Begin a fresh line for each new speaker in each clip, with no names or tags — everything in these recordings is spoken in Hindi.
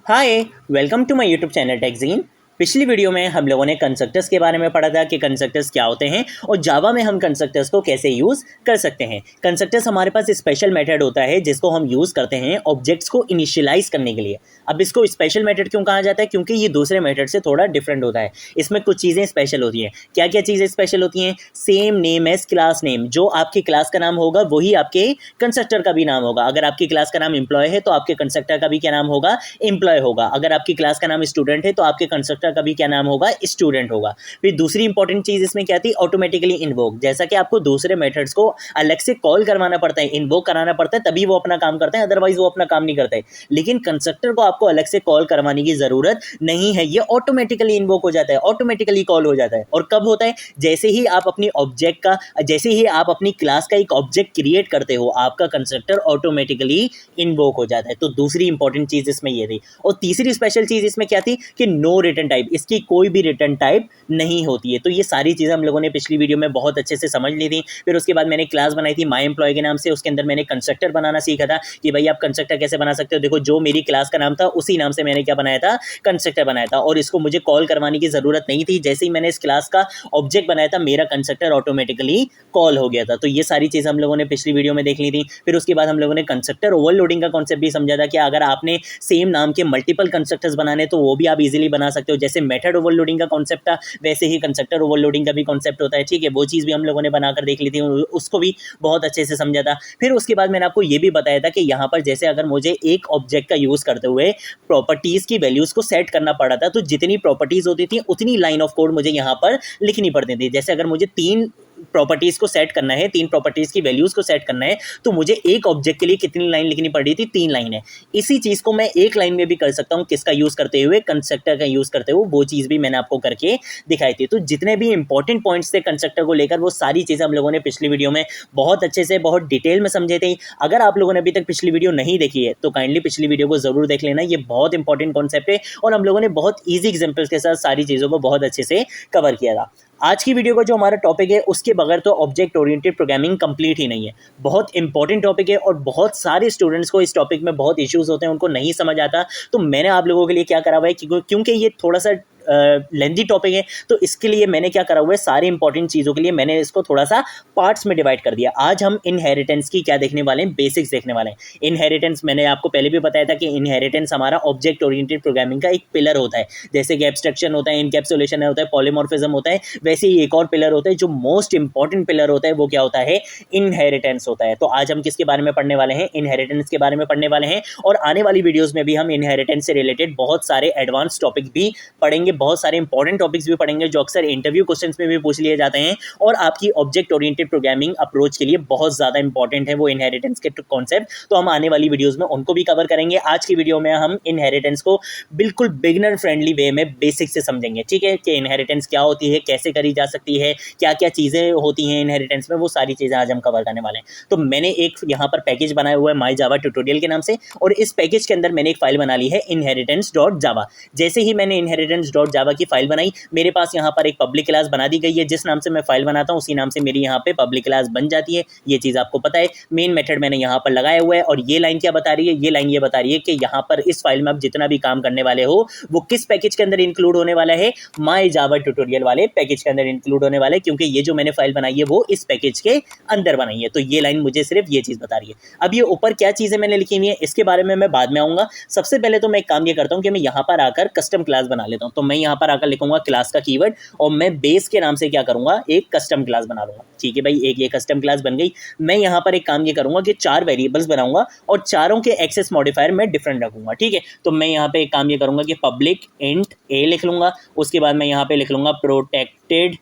Hi, welcome to my YouTube channel TechGene. पिछली वीडियो में हम लोगों ने कंस्ट्रक्टर्स के बारे में पढ़ा था कि कंस्ट्रक्टर्स क्या होते हैं और जावा में हम कंस्ट्रक्टर्स को कैसे यूज़ कर सकते हैं। कंस्ट्रक्टर्स हमारे पास स्पेशल मेथड होता है जिसको हम यूज़ करते हैं ऑब्जेक्ट्स को इनिशियलाइज करने के लिए। अब इसको स्पेशल मेथड क्यों कहा जाता है? क्योंकि ये दूसरे मेथड से थोड़ा डिफरेंट होता है। इसमें कुछ चीज़ें स्पेशल होती हैं। क्या क्या चीज़ें स्पेशल होती हैं? Same name as class name. जो आपकी क्लास का नाम होगा वही आपके कंस्ट्रक्टर का भी नाम होगा। अगर आपकी क्लास का नाम एम्प्लॉय है तो आपके कंस्ट्रक्टर का भी क्या नाम होगा? एम्प्लॉय होगा। अगर आपकी क्लास का नाम स्टूडेंट है तो आपके कंस्ट्रक्टर का भी क्या नाम होगा? स्टूडेंट होगा। फिर दूसरी इंपॉर्टेंट चीज इसमें क्या थी? Automatically invoke. जैसा कि आपको दूसरे मेथड्स को अलग से कॉल करवाना पड़ता है, इन्वोक कराना पड़ता है, तभी वो अपना काम करते हैं, अदरवाइज वो अपना काम नहीं करते। लेकिन कंस्ट्रक्टर को आपको अलग से कॉल करवाने की जरूरत नहीं है, ये ऑटोमेटिकली इन्वोक हो जाता है, ऑटोमेटिकली कॉल हो जाता है। और कब होता है? जैसे ही आप अपनी ऑब्जेक्ट का, जैसे ही आप अपनी क्लास का एक ऑब्जेक्ट क्रिएट करते हो, आपका कंस्ट्रक्टर ऑटोमेटिकली इन्वोक हो जाता है। तो दूसरी इंपॉर्टेंट चीज इसमें ये थी। और तीसरी स्पेशल चीज इसमें क्या थी कि नो रिटर्न टाइप। इसकी कोई भी रिटर्न टाइप नहीं होती है। तो ये सारी चीज़ें हम लोगों ने पिछली वीडियो में बहुत अच्छे से समझ ली थी। फिर उसके बाद मैंने क्लास बनाई थी माई एम्प्लॉय के नाम से। उसके अंदर मैंने कंस्ट्रक्टर बनाना सीखा था कि भाई आप कंस्ट्रक्टर कैसे बना सकते हो। देखो, जो मेरी क्लास का नाम था उसी नाम से मैंने क्या बनाया था? कंस्ट्रक्टर बनाया था। और इसको मुझे कॉल करवाने की जरूरत नहीं थी। जैसे ही मैंने इस क्लास का ऑब्जेक्ट बनाया था, मेरा कंस्ट्रक्टर ऑटोमेटिकली कॉल हो गया था। तो ये सारी चीज़ें हम लोगों ने पिछली वीडियो में देख ली थी। फिर उसके बाद हम लोगों ने कंस्ट्रक्टर ओवरलोडिंग का कॉन्सेप्ट भी समझा था कि अगर आपने सेम नाम के मल्टीपल कंस्ट्रक्टर्स बनाने तो वो भी आप इजीली बना सकते हो। जैसे मेथड ओवरलोडिंग का कॉन्सेप्ट था, वैसे ही कंस्ट्रक्टर ओवरलोडिंग का भी कॉन्सेप्ट होता है। ठीक है, वो चीज़ भी हम लोगों ने बनाकर देख ली थी, उसको भी बहुत अच्छे से समझा था। फिर उसके बाद मैंने आपको ये भी बताया था कि यहाँ पर जैसे अगर मुझे एक ऑब्जेक्ट का यूज़ करते हुए प्रॉपर्टीज़ की वैल्यूज़ को सेट करना पड़ा था, तो जितनी प्रॉपर्टीज़ होती थी उतनी लाइन ऑफ कोड मुझे यहाँ पर लिखनी पड़ती थी। जैसे अगर मुझे 3 प्रॉपर्टीज़ को सेट करना है, 3 प्रॉपर्टीज़ की वैल्यूज़ को सेट करना है, तो मुझे एक ऑब्जेक्ट के लिए कितनी लाइन लिखनी पड़ रही थी? 3 लाइनें। इसी चीज़ को मैं एक लाइन में भी कर सकता हूँ। किसका यूज़ करते हुए? कंस्ट्रक्टर का यूज़ करते हुए। वो चीज़ भी मैंने आपको करके दिखाई थी। तो जितने भी इंपॉर्टेंट पॉइंट्स थे कंस्ट्रक्टर को लेकर, वो सारी चीज़ें हम लोगों ने पिछली वीडियो में बहुत अच्छे से, बहुत डिटेल में समझे थे। अगर आप लोगों ने अभी तक पिछली वीडियो नहीं देखी है तो काइंडली पिछली वीडियो को जरूर देख लेना। ये बहुत इंपॉर्टेंट कॉन्सेप्ट है और हम लोगों ने बहुत ईजी एग्जाम्पल्स के साथ सारी चीज़ों को बहुत अच्छे से कवर किया था। आज की वीडियो का जो हमारा टॉपिक है, उसके बगैर तो ऑब्जेक्ट ओरिएंटेड प्रोग्रामिंग कंप्लीट ही नहीं है। बहुत इंपॉर्टेंट टॉपिक है और बहुत सारे स्टूडेंट्स को इस टॉपिक में बहुत इश्यूज होते हैं, उनको नहीं समझ आता। तो मैंने आप लोगों के लिए क्या करा हुआ है, क्योंकि ये थोड़ा सा लेंथी टॉपिक है, तो इसके लिए मैंने क्या करा हुआ है, सारे इंपॉर्टेंट चीज़ों के लिए मैंने इसको थोड़ा सा पार्ट्स में डिवाइड कर दिया। आज हम इनहेरिटेंस की क्या देखने वाले हैं? बेसिक्स देखने वाले हैं। इनहेरिटेंस मैंने आपको पहले भी बताया था कि इनहेरिटेंस हमारा ऑब्जेक्ट ओरिएंटेड प्रोग्रामिंग का एक पिलर होता है। जैसे कि एब्स्ट्रक्शन होता है, इनकैप्सुलेशन होता है, पॉलीमॉर्फिज्म होता है, वैसे ही एक और पिलर होता है जो मोस्ट इंपॉर्टेंट पिलर होता है। वो क्या होता है? इनहेरिटेंस होता है। तो आज हम किसके बारे में पढ़ने वाले हैं? इनहेरिटेंस के बारे में पढ़ने वाले हैं। और आने वाली वीडियोज़ में भी हम इनहेरिटेंस से रिलेटेड बहुत सारे एडवांस टॉपिक भी पढ़ेंगे, बहुत सारे इंपॉर्टेंट टॉपिक्स भी पढ़ेंगे जो अक्सर इंटरव्यू क्वेश्चंस में भी पूछ लिए जाते हैं और आपकी ऑब्जेक्ट ओरिएंटेड प्रोग्रामिंग अप्रोच के लिए बहुत ज़्यादा इंपॉर्टेंट है वो इनहेरिटेंस के कॉन्सेप्ट। तो हम आने वाली वीडियोज़ में उनको भी कवर करेंगे। आज की वीडियो में हम इनहेरिटेंस को बिल्कुल बिगिनर फ्रेंडली वे में बेसिक से समझेंगे। ठीक है, कि इनहेरिटेंस क्या होती है, कैसे करी जा सकती है, क्या क्या चीज़ें होती हैं इनहेरिटेंस में, वो सारी चीज़ें आज हम कवर करने वाले हैं। तो मैंने एक यहाँ पर पैकेज बनाया हुआ है माई जावा ट्यूटोरियल के नाम से, और इस पैकेज के अंदर मैंने एक फाइल बना ली है inheritance.java। जैसे ही मैंने inheritance.java की फाइल बनाई, मेरे पास यहाँ पर एक पब्लिक क्लास बना दी गई है। जिस नाम से मैं फाइल बनाता हूँ उसी नाम से मेरी यहाँ पे पब्लिक क्लास बन जाती है। ये चीज़ आपको पता है। मेन मेथड मैंने यहाँ पर लगाया हुआ है और ये लाइन क्या बता रही है? ये लाइन ये बता रही है कि यहाँ पर इस फाइल में आप जितना भी काम करने वाले हो वो किस पैकेज के अंदर इंक्लूड होने वाला है? माई जावा ट्यूटोरियल वाले पैकेज के अंदर इंक्लूड होने वाला है, क्योंकि ये जो मैंने फाइल बनाई है वो इस पैकेज के अंदर बनाई है। तो ये लाइन मुझे सिर्फ ये चीज़ बता रही है। अब ये ऊपर क्या चीज़ें मैंने लिखी हुई है इसके बारे में मैं बाद में आऊँगा। सबसे पहले तो मैं एक काम ये करता हूँ कि मैं यहाँ पर आकर कस्टम क्लास बना लेता हूँ। तो मैं यहाँ पर आकर लिखूंगा क्लास का कीवर्ड और मैं बेस के नाम से क्या करूंगा? एक कस्टम क्लास बना लूंगा। ठीक है भाई, एक ये कस्टम क्लास बन गई। मैं यहाँ पर एक काम ये करूंगा कि 4 वेरिएबल्स बनाऊंगा और चारों के एक्सेस मॉडिफायर मैं डिफरेंट रखूंगा। ठीक है, तो मैं यहाँ पे एक काम ये करूंगा कि पब्लिक इंट ए लिख लूंगा। उसके बाद मैं यहाँ पे लिख लूंगा प्रोटेक्टेड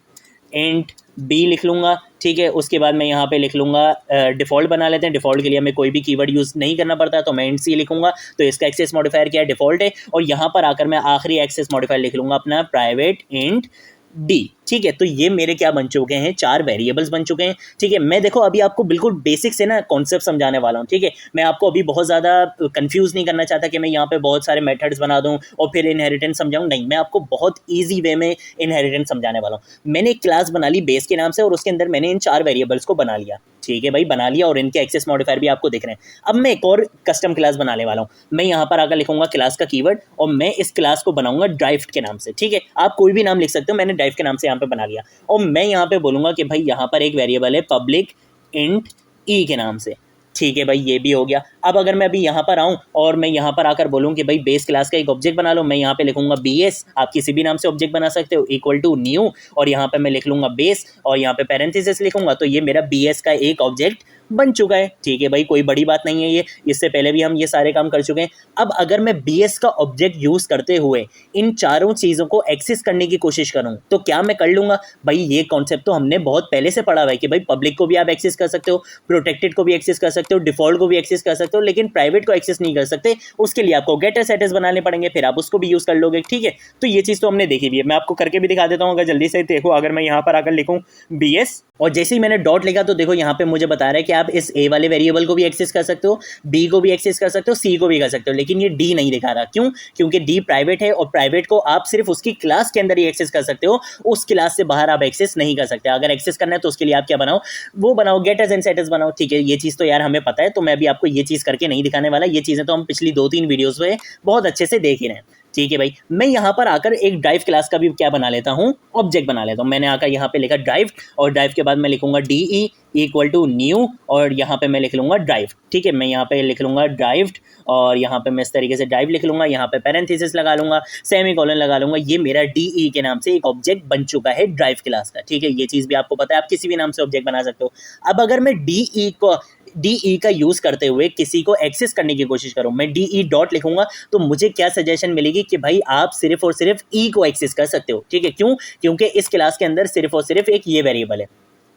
इंट बी लिख लूंगा। ठीक है, उसके बाद मैं यहाँ पे लिख लूंगा डिफ़ॉल्ट बना लेते हैं। डिफ़ॉल्ट के लिए हमें कोई भी कीवर्ड यूज़ नहीं करना पड़ता, तो मैं इंट सी लिखूंगा। तो इसका एक्सेस मॉडिफायर क्या है? डिफ़ॉल्ट है। और यहाँ पर आकर मैं आखिरी एक्सेस मॉडिफायर लिख लूंगा अपना प्राइवेट इंट डी। ठीक है, तो ये मेरे क्या बन चुके हैं? 4 वेरिएबल्स बन चुके हैं। ठीक है, मैं देखो अभी आपको बिल्कुल बेसिक से ना कॉन्सेप्ट समझाने वाला हूँ। ठीक है, मैं आपको अभी बहुत ज़्यादा कंफ्यूज नहीं करना चाहता कि मैं यहाँ पे बहुत सारे मेथड्स बना दूँ और फिर इनहेरिटेंस समझाऊँ। नहीं, मैं आपको बहुत ईजी वे में इनहेरिटेंस समझाने वाला हूँ। मैंने एक क्लास बना ली बेस के नाम से और उसके अंदर मैंने इन 4 वेरिएबल्स को बना लिया। ठीक है भाई, बना लिया और इनके एक्सेस मॉडिफायर भी आपको दिख रहे हैं। अब मैं एक और कस्टम क्लास बनाने वाला हूँ। मैं यहाँ पर आकर लिखूंगा क्लास का कीवर्ड और मैं इस क्लास को बनाऊंगा ड्राइव के नाम से। ठीक है, आप कोई भी नाम लिख सकते हो, मैंने ड्राइव के नाम से यहाँ पे बना लिया। और मैं यहाँ पे बोलूंगा कि भाई यहाँ पर एक वेरिएबल है पब्लिक इंट ई के नाम से। ठीक है भाई, ये भी हो गया। अब अगर मैं अभी यहाँ पर आऊँ और मैं यहाँ पर आकर बोलूँ कि भाई बेस क्लास का एक ऑब्जेक्ट बना लो, मैं यहाँ पे लिखूंगा BS, आप किसी भी नाम से ऑब्जेक्ट बना सकते हो, इक्वल टू न्यू, और यहाँ पे मैं लिख लूंगा बेस और यहाँ पे पैरेंथेसिस लिखूंगा, तो ये मेरा BS का एक ऑब्जेक्ट बन चुका है। ठीक है भाई, कोई बड़ी बात नहीं है ये, इससे पहले भी हम ये सारे काम कर चुके हैं। अब अगर मैं BS का ऑब्जेक्ट यूज करते हुए इन चारों चीज़ों को एक्सेस करने की कोशिश करूँ तो क्या मैं कर लूँगा? भाई ये कॉन्सेप्ट तो हमने बहुत पहले से पढ़ा हुआ है कि भाई पब्लिक को भी आप एक्सेस कर सकते हो, प्रोटेक्टेड को भी एक्सेस कर सकते हो, डिफॉल्ट को भी एक्सेस कर सकते हो, लेकिन प्राइवेट को एक्सेस नहीं कर सकते। उसके लिए आपको गेटर सेटर्स बनाने पड़ेंगे, फिर आप उसको भी यूज़ कर लोगे। ठीक है, तो ये चीज़ तो हमने देखी भी है। मैं आपको करके भी दिखा देता हूँ, अगर जल्दी से देखो। अगर मैं यहाँ पर आकर लिखूँ BS और जैसे ही मैंने डॉट लिखा तो देखो यहाँ पे मुझे बता रहा है कि आप इस A वाले वेरिएबल को भी एक्सेस कर सकते हो, B को भी एक्सेस कर सकते हो, C को भी कर सकते हो, लेकिन ये D नहीं दिखा रहा। क्यों? क्योंकि D प्राइवेट है और प्राइवेट को आप सिर्फ उसकी क्लास के अंदर ही एक्सेस कर सकते हो, उस क्लास से बाहर आप एक्सेस नहीं कर सकते। अगर एक्सेस करना है तो उसके लिए आप क्या बनाओ, वो बनाओ गेटर्स एंड सेटर्स बनाओ। ठीक है, ये चीज़ तो यार हमें पता है, तो मैं अभी आपको ये चीज़ करके नहीं दिखाने वाला। ये चीज़ें तो हम पिछली 2-3 वीडियोज़ में बहुत अच्छे से देख ही रहे हैं। ठीक है भाई, मैं यहाँ पर आकर एक ड्राइव क्लास का भी क्या बना लेता हूँ, ऑब्जेक्ट बना लेता हूँ। मैंने आकर यहाँ पे लिखा ड्राइव और ड्राइव के बाद मैं लिखूंगा DE इक्वल टू न्यू और यहाँ पे मैं लिख लूँगा ड्राइव। ठीक है, मैं यहाँ पे लिख लूँगा ड्राइव और यहाँ पे मैं इस तरीके से ड्राइव लिख लूँगा, यहाँ पे पैरेंथेसिस लगा लूँगा, सेमीकोलन लगा लूँगा। ये मेरा DE के नाम से एक ऑब्जेक्ट बन चुका है ड्राइव क्लास का। ठीक है, ये चीज़ भी आपको पता है, आप किसी भी नाम से ऑब्जेक्ट बना सकते हो। अब अगर मैं DE का यूज़ करते हुए किसी को एक्सेस करने की कोशिश करूँ, मैं DE डॉट लिखूंगा तो मुझे क्या सजेशन मिलेगी कि भाई आप सिर्फ और सिर्फ E को एक्सेस कर सकते हो। ठीक है, क्यों? क्योंकि इस क्लास के अंदर सिर्फ और सिर्फ एक ये वेरिएबल है।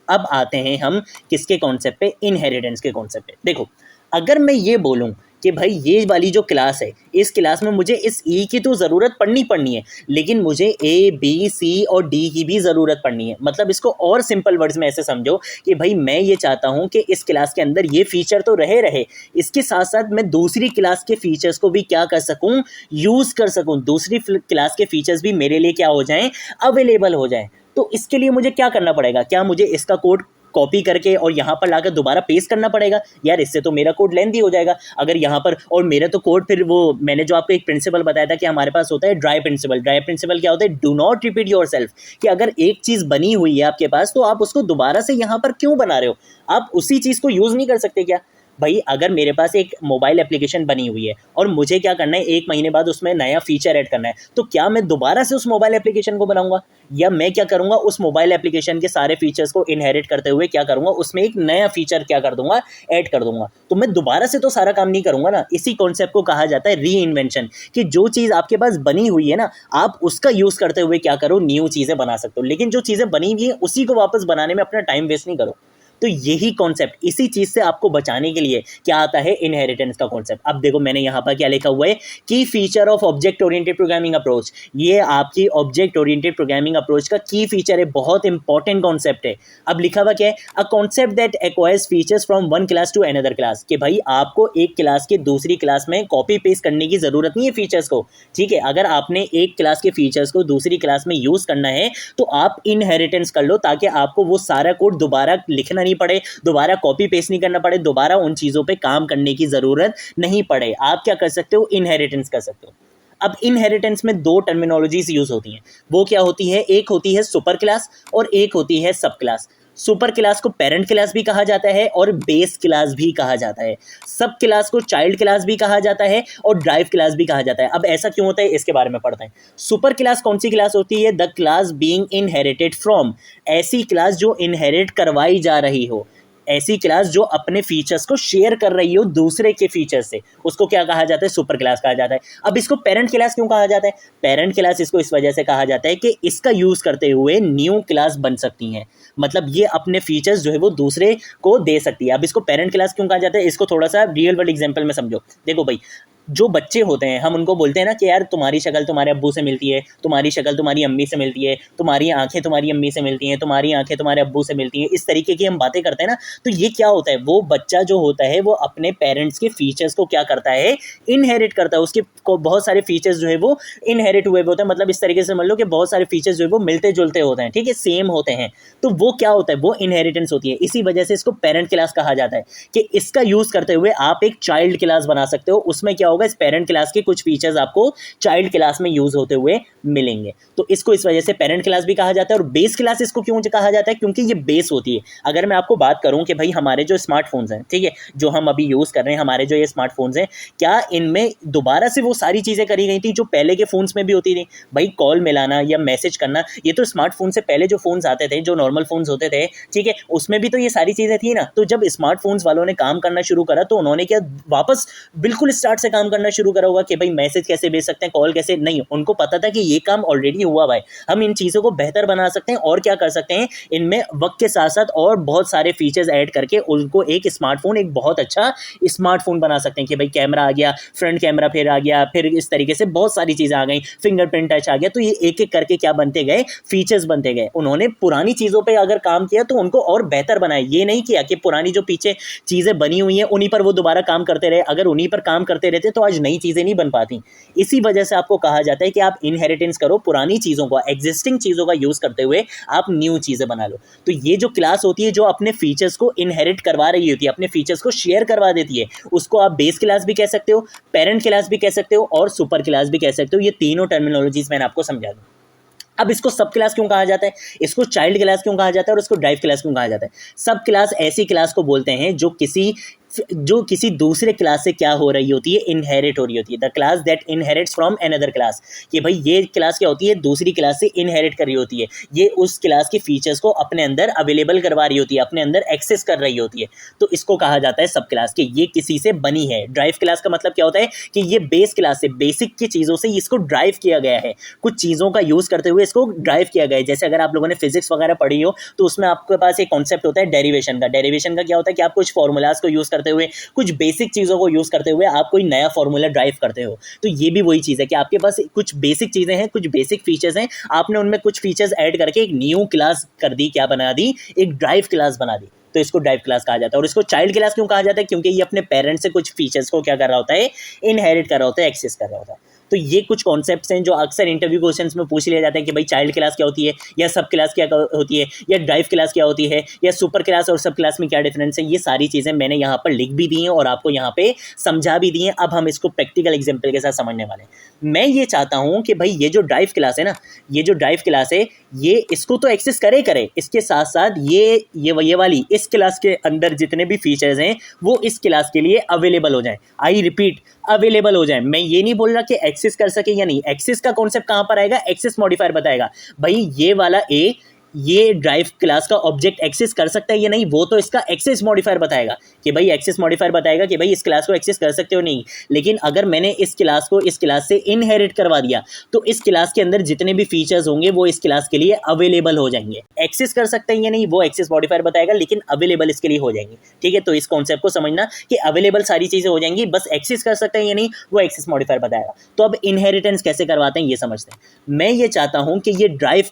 अब आते हैं हम किसके कॉन्सेप्ट पे, इनहेरिटेंस के कॉन्सेप्ट पे। देखो, अगर मैं ये बोलूँ कि भाई ये वाली जो क्लास है, इस क्लास में मुझे इस E की तो ज़रूरत पड़नी है, लेकिन मुझे A, B, C और D की भी ज़रूरत पड़नी है। मतलब इसको और सिंपल वर्ड्स में ऐसे समझो कि भाई मैं ये चाहता हूँ कि इस क्लास के अंदर ये फीचर तो रहे, इसके साथ साथ मैं दूसरी क्लास के फीचर्स को भी क्या कर सकूँ, यूज़ कर सकूँ। दूसरी क्लास के फीचर्स भी मेरे लिए क्या हो जाएँ, अवेलेबल हो जाएँ। तो इसके लिए मुझे क्या करना पड़ेगा? क्या मुझे इसका कोड कॉपी करके और यहाँ पर लाकर दोबारा पेस्ट करना पड़ेगा? यार इससे तो मेरा कोड लेंथी हो जाएगा। अगर यहाँ पर, और मेरा तो कोड फिर वो मैंने जो आपको एक प्रिंसिपल बताया था कि हमारे पास होता है ड्राई प्रिंसिपल। ड्राई प्रिंसिपल क्या होता है? डू नॉट रिपीट योरसेल्फ, कि अगर एक चीज़ बनी हुई है आपके पास तो आप उसको दोबारा से यहाँ पर क्यों बना रहे हो? आप उसी चीज़ को यूज़ नहीं कर सकते क्या? भाई अगर मेरे पास एक मोबाइल एप्लीकेशन बनी हुई है और मुझे क्या करना है, 1 महीने बाद उसमें नया फीचर ऐड करना है, तो क्या मैं दोबारा से उस मोबाइल एप्लीकेशन को बनाऊंगा, या मैं क्या करूंगा, उस मोबाइल एप्लीकेशन के सारे फीचर्स को इनहेरिट करते हुए क्या करूंगा, उसमें एक नया फीचर क्या कर दूंगा, ऐड कर दूंगा। तो मैं दोबारा से तो सारा काम नहीं करूंगा ना। इसी कॉन्सेप्ट को कहा जाता है री इन्वेंशन, कि जो चीज़ आपके पास बनी हुई है ना, आप उसका यूज़ करते हुए क्या करो, न्यू चीज़ें बना सकते हो। लेकिन जो चीज़ें बनी हुई है उसी को वापस बनाने में अपना टाइम वेस्ट नहीं करो। तो यही कॉन्सेप्ट, इसी चीज़ से आपको बचाने के लिए क्या आता है, इनहेरिटेंस का कॉन्सेप्ट। अब देखो मैंने यहाँ पर क्या लिखा हुआ है, की feature of object oriented programming approach. ये आपकी ऑब्जेक्ट ओरिएंटेड प्रोग्रामिंग अप्रोच का की फीचर है, बहुत इंपॉर्टेंट कॉन्सेप्ट है। अब लिखा हुआ क्या है, a concept that acquires features from one class to another class, कि भाई आपको एक क्लास के दूसरी क्लास में कॉपी पेस्ट करने की जरूरत नहीं है फीचर्स को। ठीक है, अगर आपने एक क्लास के फीचर्स को दूसरी क्लास में यूज करना है तो आप इनहेरिटेंस कर लो, ताकि आपको वो सारा कोड दोबारा लिखना नहीं पड़े, दोबारा कॉपी पेस्ट नहीं करना पड़े, दोबारा उन चीजों पे काम करने की जरूरत नहीं पड़े। आप क्या कर सकते हो, इनहेरिटेंस कर सकते हो। अब इनहेरिटेंस में 2 टर्मिनोलॉजीज यूज होती हैं। वो क्या होती है, एक होती है सुपर क्लास और एक होती है सब क्लास। सुपर क्लास को पेरेंट क्लास भी कहा जाता है और बेस क्लास भी कहा जाता है। सब क्लास को चाइल्ड क्लास भी कहा जाता है और ड्राइव क्लास भी कहा जाता है। अब ऐसा क्यों होता है, इसके बारे में पढ़ते हैं। सुपर क्लास कौन सी क्लास होती है, the class being inherited from, ऐसी क्लास जो इनहेरिट करवाई जा रही हो, ऐसी क्लास जो अपने फीचर्स को शेयर कर रही हो दूसरे के फीचर से, उसको क्या कहा जाता है, सुपर क्लास कहा जाता है। अब इसको पेरेंट क्लास क्यों कहा जाता है, पेरेंट क्लास इसको इस वजह से कहा जाता है कि इसका यूज करते हुए न्यू क्लास बन सकती हैं। मतलब ये अपने फीचर्स जो है वो दूसरे को दे सकती है। अब इसको पेरेंट क्लास क्यों कहा जाता है, इसको थोड़ा सा रियल वर्ल्ड एग्जांपल में समझो। देखो भाई, जो बच्चे होते हैं हम उनको बोलते हैं ना कि यार तुम्हारी शक्ल तुम्हारे अब्बू से मिलती है, तुम्हारी शक्ल तुम्हारी अम्मी से मिलती है, तुम्हारी आंखें तुम्हारी अम्मी से मिलती हैं, तुम्हारी आंखें तुम्हारे अब्बू से मिलती हैं, इस तरीके की हम बातें करते हैं ना। तो ये क्या होता है, वो बच्चा जो होता है वो अपने पेरेंट्स के फीचर्स को क्या करता है, इनहेरिट करता है। उसके बहुत सारे फीचर्स जो है वो इनहेरिट हुए होते हैं, मतलब इस तरीके से समझ लो कि बहुत सारे फीचर्स जो है वो मिलते जुलते होते हैं, ठीक है, सेम होते हैं। तो वो क्या होता है, वो इनहेरिटेंस होती है। इसी वजह से इसको पेरेंट क्लास कहा जाता है कि इसका यूज करते हुए आप एक चाइल्ड क्लास बना सकते हो। उसमें क्या होगा, इस पेरेंट क्लास के कुछ फीचर्स आपको चाइल्ड क्लास में यूज होते हुए मिलेंगे। तो इसको इस वजह से पेरेंट क्लास भी कहा जाता है। और बेस क्लास इसको क्यों कहा जाता है, क्योंकि ये बेस होती है। अगर मैं आपको बात करूं कि भाई हमारे जो स्मार्टफोन्स हैं, ठीक है, जो हम अभी यूज कर रहे हैं, हमारे जो ये स्मार्टफोन्स हैं, क्या इनमें दोबारा से वो सारी चीजें करी गई थी जो पहले के फोन्स में भी होती थी। भाई कॉल मिलाना या मैसेज करना, ये तो स्मार्टफोन से पहले जो फोन्स आते थे, जो नॉर्मल फोन्स होते थे, ठीक है, उसमें भी तो ये सारी चीजें थी ना। तो जब स्मार्टफोन्स वालों ने काम करना शुरू करा तो उन्होंने क्या वापस बिल्कुल स्टार्ट से काम करना शुरू करा होगा कि भाई मैसेज कैसे भेज सकते हैं, कॉल कैसे, नहीं, उनको पता था कि ये काम ऑलरेडी हुआ भाई, हम इन चीज़ों को बेहतर बना सकते हैं। और क्या कर सकते हैं, इनमें वक्त के साथ साथ और बहुत सारे फीचर्स ऐड करके उनको एक स्मार्टफोन, एक बहुत अच्छा स्मार्टफोन बना सकते हैं कि भाई कैमरा आ गया, फ्रंट कैमरा फिर आ गया, फिर इस तरीके से बहुत सारी चीज़ें आ गई, फिंगरप्रिंट टच आ गया। तो ये एक एक करके क्या बनते गए, फीचर्स बनते गए। उन्होंने पुरानी चीज़ों पर अगर काम किया तो उनको और बेहतर बनाया। ये नहीं किया कि पुरानी जो पीछे चीज़ें बनी हुई हैं उन्हीं पर वो दोबारा काम करते रहे। अगर उन्हीं पर काम करते रहते तो आज नई चीज़ें नहीं बन पाती। इसी वजह से आपको कहा जाता है कि आप इनहेरिटेंस करो, पुरानी चीज़ों को, एग्जिस्टिंग चीज़ों का यूज़ करते हुए आप न्यू चीज़ें बना लो। तो ये जो क्लास होती है जो अपने फीचर्स को इनहेरिट करवा रही होती है, अपने फीचर्स को शेयर करवा देती है, उसको आप बेस क्लास भी कह सकते हो, पेरेंट क्लास भी कह सकते हो और सुपर क्लास भी कह सकते हो। ये तीनों टर्मिनोलॉजीज मैंने आपको समझा दूँ। अब इसको सब क्लास क्यों कहा जाता है, इसको चाइल्ड क्लास क्यों कहा जाता है और इसको ड्राइव क्लास क्यों कहा जाता है। सब क्लास ऐसी क्लास को बोलते हैं जो किसी दूसरे क्लास से क्या हो रही होती है, इनहेरिट हो रही होती है। The class that inherits from another class, कि भाई ये क्लास क्या होती है, दूसरी क्लास से इनहेरिट कर रही होती है। ये उस क्लास के फीचर्स को अपने अंदर अवेलेबल करवा रही होती है, अपने अंदर एक्सेस कर रही होती है। तो इसको कहा जाता है सब क्लास, कि ये किसी से बनी है। ड्राइव क्लास का मतलब क्या होता है कि ये बेस क्लास से, बेसिक की चीज़ों से इसको ड्राइव किया गया है, कुछ चीज़ों का यूज़ करते हुए इसको ड्राइव किया गया है। जैसे अगर आप लोगों ने फिजिक्स वगैरह पढ़ी हो तो उसमें आपके पास एक कॉन्सेप्ट होता है डेरिवेशन का। डेरिवेशन का क्या होता है कि आप कुछ फॉर्मूलाज को यूज़ करते हुए, कुछ बेसिक चीज़ों को यूज़ करते हुए आप कोई नया फॉर्मूला ड्राइव करते हो। तो ये भी वही चीज़ है कि आपके पास कुछ बेसिक चीज़ें हैं, कुछ बेसिक फीचर्स हैं, आपने उनमें कुछ फीचर्स ऐड करके एक न्यू क्लास कर दी, क्या बना दी, एक ड्राइव क्लास बना दी। तो इसको ड्राइव क्लास कहा जाता है। और इसको चाइल्ड क्लास क्यों कहा जाता है, क्योंकि ये अपने पेरेंट्स से कुछ फीचर्स को क्या कर रहा होता है, इनहेरिट कर रहा होता है, एक्सेस कर रहा होता है। तो ये कुछ कॉन्सेप्ट्स हैं जो अक्सर इंटरव्यू क्वेश्चंस में पूछ लिए जाते हैं कि भाई चाइल्ड क्लास क्या होती है, या सब क्लास क्या होती है, या ड्राइव क्लास क्या होती है, या सुपर क्लास और सब क्लास में क्या डिफरेंस है। ये सारी चीज़ें मैंने यहाँ पर लिख भी दी हैं और आपको यहाँ पे समझा भी दी हैं। अब हम इसको प्रैक्टिकल एग्जाम्पल के साथ समझने वाले हैं। मैं ये चाहता हूँ कि भाई ये जो ड्राइव क्लास है ना, ये जो ड्राइव क्लास है, ये इसको तो एक्सेस करे, इसके साथ साथ ये वाली इस क्लास के अंदर जितने भी फीचर्स हैं वो इस क्लास के लिए अवेलेबल हो जाएं। आई रिपीट, अवेलेबल हो जाए। मैं ये नहीं बोल रहा कि एक्सेस कर सके या नहीं। एक्सेस का कॉन्सेप्ट कहाँ पर आएगा, एक्सेस मॉडिफायर बताएगा। भाई ये वाला ये ड्राइव क्लास का ऑब्जेक्ट एक्सेस कर सकता है या नहीं, वो तो इसका एक्सेस मॉडिफायर बताएगा कि भाई एक्सेस मॉडिफायर बताएगा कि भाई इस क्लास को एक्सेस कर सकते हो नहीं। लेकिन अगर मैंने इस क्लास को इस क्लास से इनहेरिट करवा दिया तो इस क्लास के अंदर जितने भी फीचर्स होंगे वो इस क्लास के लिए अवेलेबल हो जाएंगे। एक्सेस कर सकते हैं या नहीं वो एक्सेस मॉडिफायर बताएगा, लेकिन अवेलेबल इसके लिए हो जाएंगे। ठीक है, तो इस कॉन्सेप्ट को समझना कि अवेलेबल सारी चीजें हो जाएंगी, बस एक्सेस कर सकते हैं या नहीं वो एक्सेस मॉडिफायर बताएगा। तो अब इनहेरिटेंस कैसे करवाते हैं ये समझते हैं। मैं ये चाहता हूं कि ये ड्राइव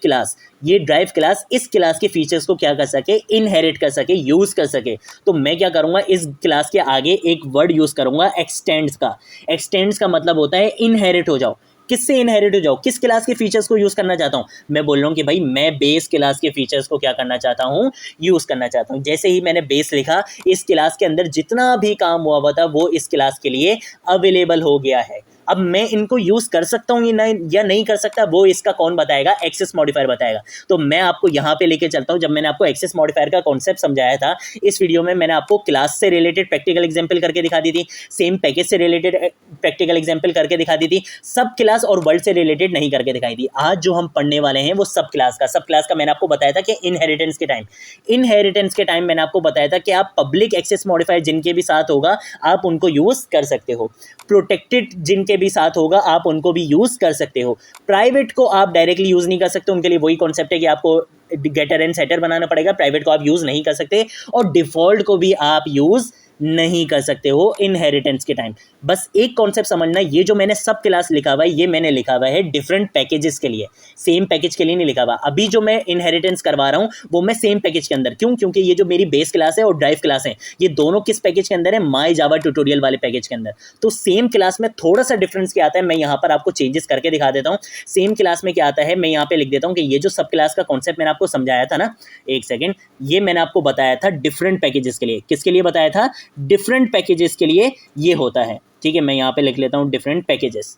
क्लास इस क्लास के फीचर्स को क्या कर सके, इनहेरिट कर सके, यूज कर सके। तो मैं क्या करूंगा, इस क्लास के आगे एक वर्ड यूज करूंगा, एक्सटेंड्स का। एक्सटेंड्स का मतलब होता है इनहेरिट हो जाओ। किससे इनहेरिट हो जाओ, किस क्लास के फीचर्स को यूज करना चाहता हूं। मैं बोल रहा हूं कि भाई मैं बेस क्लास के फीचर्स को क्या करना चाहता हूं, यूज करना चाहता हूं। जैसे ही मैंने बेस लिखा, इस क्लास के अंदर जितना भी काम हुआ था वो इस क्लास के लिए अवेलेबल हो गया है। अब मैं इनको यूज कर सकता हूं या नहीं कर सकता, वो इसका कौन बताएगा, एक्सेस मॉडिफायर बताएगा। तो मैं आपको यहां पे लेके चलता हूं। जब मैंने आपको एक्सेस मॉडिफायर का कॉन्सेप्ट समझाया था इस वीडियो में, मैंने आपको क्लास से रिलेटेड प्रैक्टिकल एग्जांपल करके दिखा दी थी, सेम पैकेज से रिलेटेड प्रैक्टिकल एग्जांपल करके दिखा दी थी, सब क्लास और वर्ड से रिलेटेड नहीं करके दिखाई दी। आज जो हम पढ़ने वाले हैं वो सब क्लास का मैंने आपको बताया था कि इनहेरिटेंस के टाइम मैंने आपको बताया था कि आप पब्लिक एक्सेस मॉडिफायर जिनके भी साथ होगा आप उनको यूज कर सकते हो, प्रोटेक्टेड जिनके भी साथ होगा आप उनको भी यूज कर सकते हो, प्राइवेट को आप डायरेक्टली यूज नहीं कर सकते। उनके लिए वही कॉन्सेप्ट है कि आपको गेटर एंड सेटर बनाना पड़ेगा, प्राइवेट को आप यूज नहीं कर सकते, और डिफॉल्ट को भी आप यूज नहीं कर सकते हो इनहेरिटेंस के टाइम। बस एक कॉन्सेप्ट समझना, ये जो मैंने सब क्लास लिखा हुआ है ये मैंने लिखा हुआ है डिफरेंट पैकेजेस के लिए, सेम पैकेज के लिए नहीं लिखा हुआ। अभी जो मैं इनहेरिटेंस करवा रहा हूँ वो मैं सेम पैकेज के अंदर, क्यों? क्योंकि ये जो मेरी बेस क्लास है और ड्राइव क्लास है ये दोनों किस पैकेज के अंदर है? माई जावा ट्यूटोरियल वाले पैकेज के अंदर। तो सेम क्लास में थोड़ा सा डिफरेंस क्या आता है, मैं यहाँ पर आपको चेंजेस करके दिखा देता हूँ। सेम क्लास में क्या आता है, मैं यहाँ पे लिख देता हूँ कि ये जो सब क्लास का कॉन्सेप्ट मैंने आपको समझाया था ना, एक सेकेंड, ये मैंने आपको बताया था डिफरेंट पैकेजेस के लिए। किसके लिए बताया था? डिफरेंट पैकेजेस के लिए ये होता है। ठीक है, मैं यहाँ पे लिख लेता हूँ डिफरेंट पैकेजेस,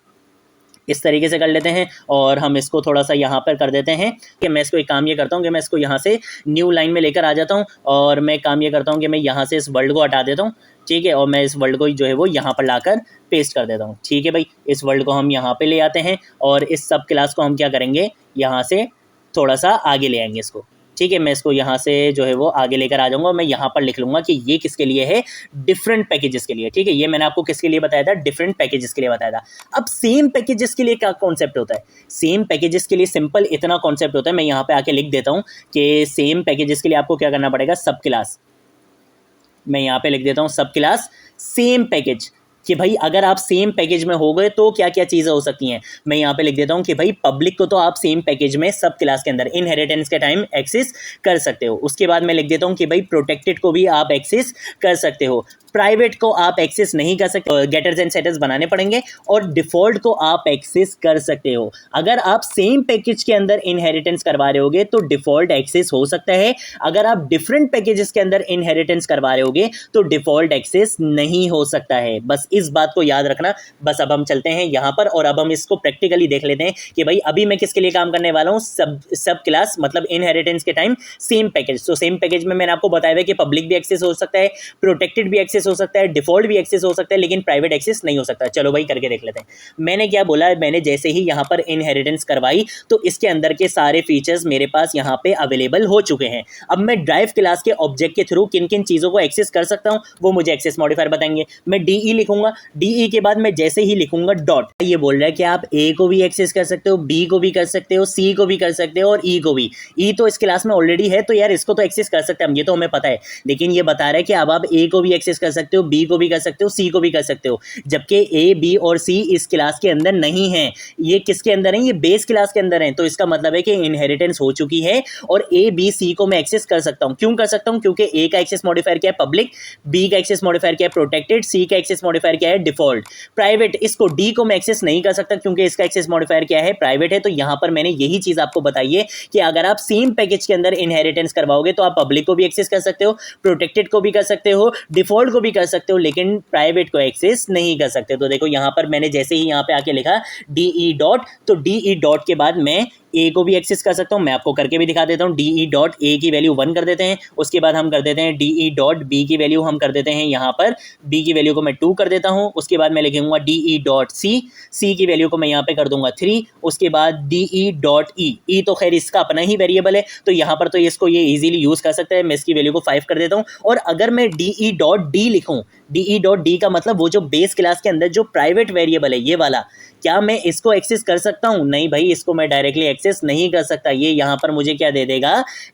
इस तरीके से कर लेते हैं। और हम इसको थोड़ा सा यहाँ पर कर देते हैं कि मैं इसको एक काम ये करता हूँ कि मैं इसको यहाँ से न्यू लाइन में लेकर आ जाता हूँ, और मैं काम ये करता हूँ कि मैं यहाँ से इस वर्ल्ड को हटा देता हूँ। ठीक है, और मैं इस वर्ल्ड को जो है वो यहाँ पर लाकर पेस्ट कर देता हूँ। ठीक है भाई, इस वर्ल्ड को हम यहाँ पे ले आते हैं और इस सब क्लास को हम क्या करेंगे, यहाँ से थोड़ा सा आगे ले आएंगे इसको। ठीक है, मैं इसको यहाँ से जो है वो आगे लेकर आ जाऊँगा। मैं यहाँ पर लिख लूँगा कि ये किसके लिए है? डिफरेंट पैकेजेस के लिए। ठीक है, ये मैंने आपको किसके लिए बताया था? डिफरेंट पैकेजेस के लिए बताया था। अब सेम पैकेजेस के लिए क्या कॉन्सेप्ट होता है? सेम पैकेजेस के लिए सिंपल इतना कॉन्सेप्ट होता है, मैं यहाँ पे आके लिख देता हूँ कि सेम पैकेजेस के लिए आपको क्या करना पड़ेगा? सब क्लास, मैं यहाँ पे लिख देता हूँ सब क्लास सेम पैकेज, कि भाई अगर आप सेम पैकेज में हो गए तो क्या क्या चीज़ें हो सकती हैं। मैं यहाँ पे लिख देता हूँ कि भाई पब्लिक को तो आप सेम पैकेज में सब क्लास के अंदर इनहेरिटेंस के टाइम एक्सेस कर सकते हो। उसके बाद मैं लिख देता हूँ कि भाई प्रोटेक्टेड को भी आप एक्सेस कर सकते हो, प्राइवेट को आप एक्सेस नहीं कर सकते, गेटर्स एंड सेटर्स बनाने पड़ेंगे, और डिफॉल्ट को आप एक्सेस कर सकते हो। अगर आप सेम पैकेज के अंदर इनहेरिटेंस करवा रहे होगे तो डिफॉल्ट एक्सेस हो सकता है, अगर आप डिफरेंट पैकेजेस के अंदर इनहेरिटेंस करवा रहे होगे तो डिफॉल्ट एक्सेस नहीं हो सकता है। बस इस बात को याद रखना। बस अब हम चलते हैं यहाँ पर और अब हम इसको प्रैक्टिकली देख लेते हैं कि भाई अभी मैं किसके लिए काम करने वाला हूँ? सब क्लास मतलब इनहेरिटेंस के टाइम सेम पैकेज। तो सेम पैकेज में मैंने आपको बताया है कि पब्लिक भी एक्सेस हो सकता है, प्रोटेक्टेड भी एक्सेस हो सकता है, डिफॉल्ट भी एक्सेस हो सकता है, लेकिन प्राइवेट एक्सेस नहीं हो सकता। चलो भाई करके देख लेते हैं। मैंने क्या बोला, मैंने जैसे ही यहाँ पर इनहेरिटेंस करवाई तो इसके अंदर के सारे फीचर्स मेरे पास यहाँ पे अवेलेबल हो चुके हैं। अब मैं ड्राइव क्लास के ऑब्जेक्ट के थ्रू किन किन चीज़ों को एक्सेस कर सकता हूँ वो मुझे एक्सेस मॉडिफायर बताएंगे। मैं डीई लिखूंगा, डीई के बाद मैं जैसे ही लिखूंगा डॉट, ये बोल रहा है कि आप ए को भी एक्सेस कर सकते हो, बी को भी कर सकते हो, सी को भी कर सकते हो और ई को भी। ई तो इस क्लास में ऑलरेडी है तो यार इसको तो एक्सेस कर सकते हैं हम, ये तो हमें पता है, लेकिन ये बता रहा है कि अब आप ए को भी एक्सेस कर सकते हो, बी को भी कर सकते हो, सी को भी कर सकते हो, जबकि ए बी और सी इस क्लास के अंदर नहीं है। ये किसके अंदर है? ये बेस क्लास के अंदर है। तो इसका मतलब है कि इनहेरिटेंस हो चुकी है और ए बी सी को मैं एक्सेस कर सकता हूं। क्यों कर सकता हूं? क्योंकि ए का एक्सेस मॉडिफायर क्या है? पब्लिक, बी का एक्सेस मॉडिफायर क्या है? प्रोटेक्टेड, सी का एक्सेस मॉडिफायर क्या है? डिफॉल्ट। प्राइवेट, इसको डी को मैं एक्सेस नहीं कर सकता क्योंकि इसका एक्सेस मॉडिफायर क्या है? प्राइवेट है। तो यहां पर मैंने यही चीज आपको बताई है कि अगर आप सेम पैकेज के अंदर इनहेरिटेंस करवाओगे तो आप पब्लिक को भी एक्सेस कर सकते हो, प्रोटेक्टेड को भी कर सकते हो, डिफॉल्ट को भी कर सकते हो, लेकिन प्राइवेट को एक्सेस नहीं कर सकते। तो देखो यहां पर मैंने जैसे ही यहां पे आके लिखा डीई डॉट, तो डीई डॉट के बाद मैं ए को भी एक्सेस कर सकता हूं। मैं आपको करके भी दिखा देता हूं। डीई डॉट ए की वैल्यू 1 कर देते हैं, उसके बाद हम कर देते हैं डीई डॉट बी की वैल्यू हम कर देते हैं यहाँ पर, बी की वैल्यू को मैं 2 कर देता हूं। उसके बाद मैं लिखूंगा डीई डॉट सी, सी की वैल्यू को मैं यहाँ पे कर दूंगा 3। उसके बाद डीई डॉट ई, ई तो खैर इसका अपना ही वेरिएबल है तो यहाँ पर तो इसको ये इजीली यूज कर सकता है। मैं इसकी वैल्यू को 5 कर देता हूँ। और अगर मैं डीई डॉट डी लिखूँ, डीई डॉट डी का मतलब वो जो बेस क्लास के अंदर जो प्राइवेट वेरिएबल है ये वाला, क्या मैं इसको एक्सेस कर सकता हूं? नहीं भाई, इसको मैं डायरेक्टली एक्सेस नहीं कर सकता। ये यहां पर मुझे क्या दे देगा?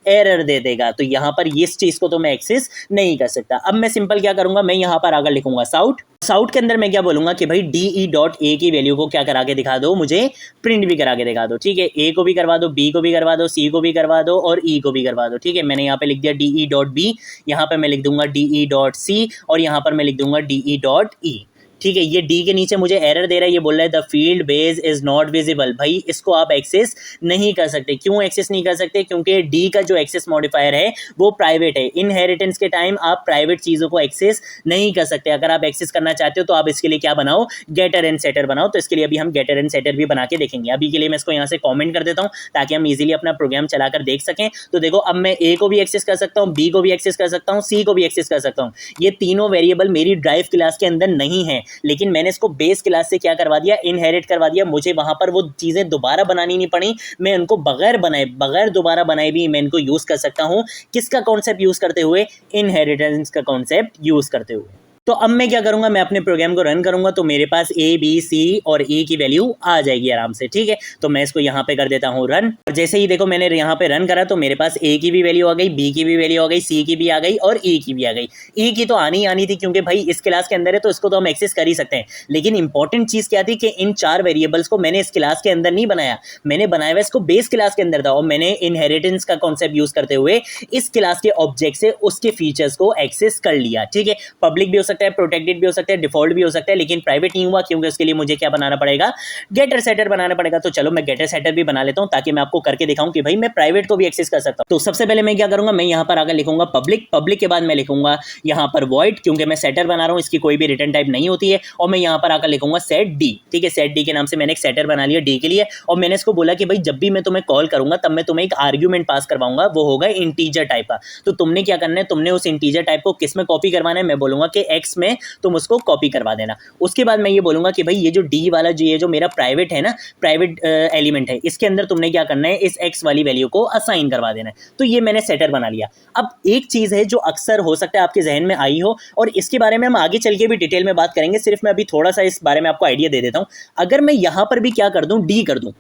एरर दे देगा। तो यहां पर इस चीज को तो मैं एक्सेस नहीं कर सकता। अब मैं सिंपल क्या करूंगा, मैं यहां पर आगे लिखूंगा साउट। साउट के अंदर मैं क्या बोलूंगा कि भाई डीई डॉट ए की वैल्यू को क्या करा के दिखा दो, मुझे प्रिंट भी करा के दिखा दो। ठीक है, ए को भी करवा दो, बी को भी करवा दो, सी को भी करवा दो और ई को भी करवा दो। ठीक है, मैंने यहाँ पे लिख दिया डीई डॉट बी, यहाँ पे मैं लिख दूंगा डीई डॉट सी और यहाँ पर मैं लिख दूंगा डीई डॉट ई। ठीक है, ये डी के नीचे मुझे एरर दे रहा है, ये बोल रहा है the field base is not visible. भाई इसको आप एक्सेस नहीं कर सकते। क्यों एक्सेस नहीं कर सकते? क्योंकि डी का जो एक्सेस मॉडिफायर है वो प्राइवेट है। इनहेरिटेंस के टाइम आप प्राइवेट चीज़ों को एक्सेस नहीं कर सकते। अगर आप एक्सेस करना चाहते हो तो आप इसके लिए क्या बनाओ? गेटर एंड सेटर बनाओ। तो इसके लिए अभी हम गेटर एंड सेटर भी बना के देखेंगे। अभी के लिए मैं इसको यहाँ से कॉमेंट कर देता हूँ ताकि हम इजीली अपना प्रोग्राम चलाकर देख सकें। तो देखो अब मैं ए को भी एक्सेस कर सकता हूँ, बी को भी एक्सेस कर सकता हूँ, सी को भी एक्सेस कर सकता हूँ। ये तीनों वेरिएबल मेरी ड्राइव क्लास के अंदर नहीं है, लेकिन मैंने इसको बेस क्लास से क्या करवा दिया? इनहेरिट करवा दिया। मुझे वहां पर वो चीजें दोबारा बनानी नहीं पड़ी। मैं उनको बगैर दोबारा बनाए भी मैं इनको यूज कर सकता हूं। किसका कॉन्सेप्ट यूज करते हुए? इनहेरिटेंस का कॉन्सेप्ट यूज करते हुए। तो अब मैं क्या करूंगा, मैं अपने प्रोग्राम को रन करूंगा तो मेरे पास ए बी सी और ई की वैल्यू आ जाएगी आराम से। ठीक है, तो मैं इसको यहाँ पे कर देता हूँ रन। और जैसे ही देखो मैंने यहाँ पे रन करा तो मेरे पास ए की भी वैल्यू आ गई, बी की भी वैल्यू आ गई, सी की भी आ गई और ई की भी आ गई। ई की तो आनी थी क्योंकि भाई इस क्लास के अंदर है तो इसको तो हम एक्सेस कर ही सकते हैं। लेकिन इंपॉर्टेंट चीज क्या थी कि इन 4 वेरिएबल्स को मैंने इस क्लास के अंदर नहीं बनाया, मैंने बनाया हुआ इसको बेस क्लास के अंदर था और मैंने इनहेरिटेंस का कॉन्सेप्ट यूज करते हुए इस क्लास के ऑब्जेक्ट से उसके फीचर्स को एक्सेस कर लिया। ठीक है, पब्लिक भी हो सकता है, प्रोटेक्टेड भी हो सकता है, डिफॉल्ट भी हो सकता है, लेकिन प्राइवेट नहीं हुआ क्योंकि उसके लिए मुझे क्या बनाना पड़ेगा, गेटर सेटर बनाना पड़ेगा। तो चलो मैं गेटर सेटर भी बना लेता हूं ताकि मैं आपको करके दिखाऊं कि भाई मैं प्राइवेट को भी एक्सेस कर सकता हूं। तो सबसे पहले मैं क्या करूंगा, मैं यहां पर आकर लिखूंगा पब्लिक, पब्लिक के बाद मैं लिखूंगा यहां पर वॉइड, क्योंकि मैं सेटर बना रहा हूं, इसकी कोई भी रिटर्न टाइप नहीं होती है। और मैं यहां पर आकर लिखूंगा सेट डी। ठीक है, सेट डी के नाम से मैंने एक सेटर बना लिया डी के लिए और मैंने इसको बोला कि भाई जब भी मैं तुम्हें कॉल करूंगा तब मैं तुम्हें एक आर्ग्यूमेंट पास करवाऊंगा, वो होगा इंटीजर टाइप का। तो तुमने क्या करना है, तुमने उस इंटीजर टाइप को किस में कॉपी करवाना है, मैं बोलूंगा कि एक्स में तुम उसको कॉपी करवा देना। उसके बाद मैं ये बोलूंगा कि भाई ये जो डी वाला जो ये जो मेरा प्राइवेट है ना, प्राइवेट एलिमेंट है, इसके अंदर तुमने क्या करना है, इस एक्स वाली वैल्यू को असाइन करवा देना है। तो ये मैंने सेटर बना लिया। अब एक चीज है जो अक्सर हो सकता है आपके जहन में आई हो और इसके बारे में हम आगे चल के भी डिटेल में बात करेंगे, सिर्फ मैं अभी थोड़ा सा इस बारे में आपको आइडिया दे देता हूं। अगर मैं यहां पर भी क्या कर दूं, डी कर दूं,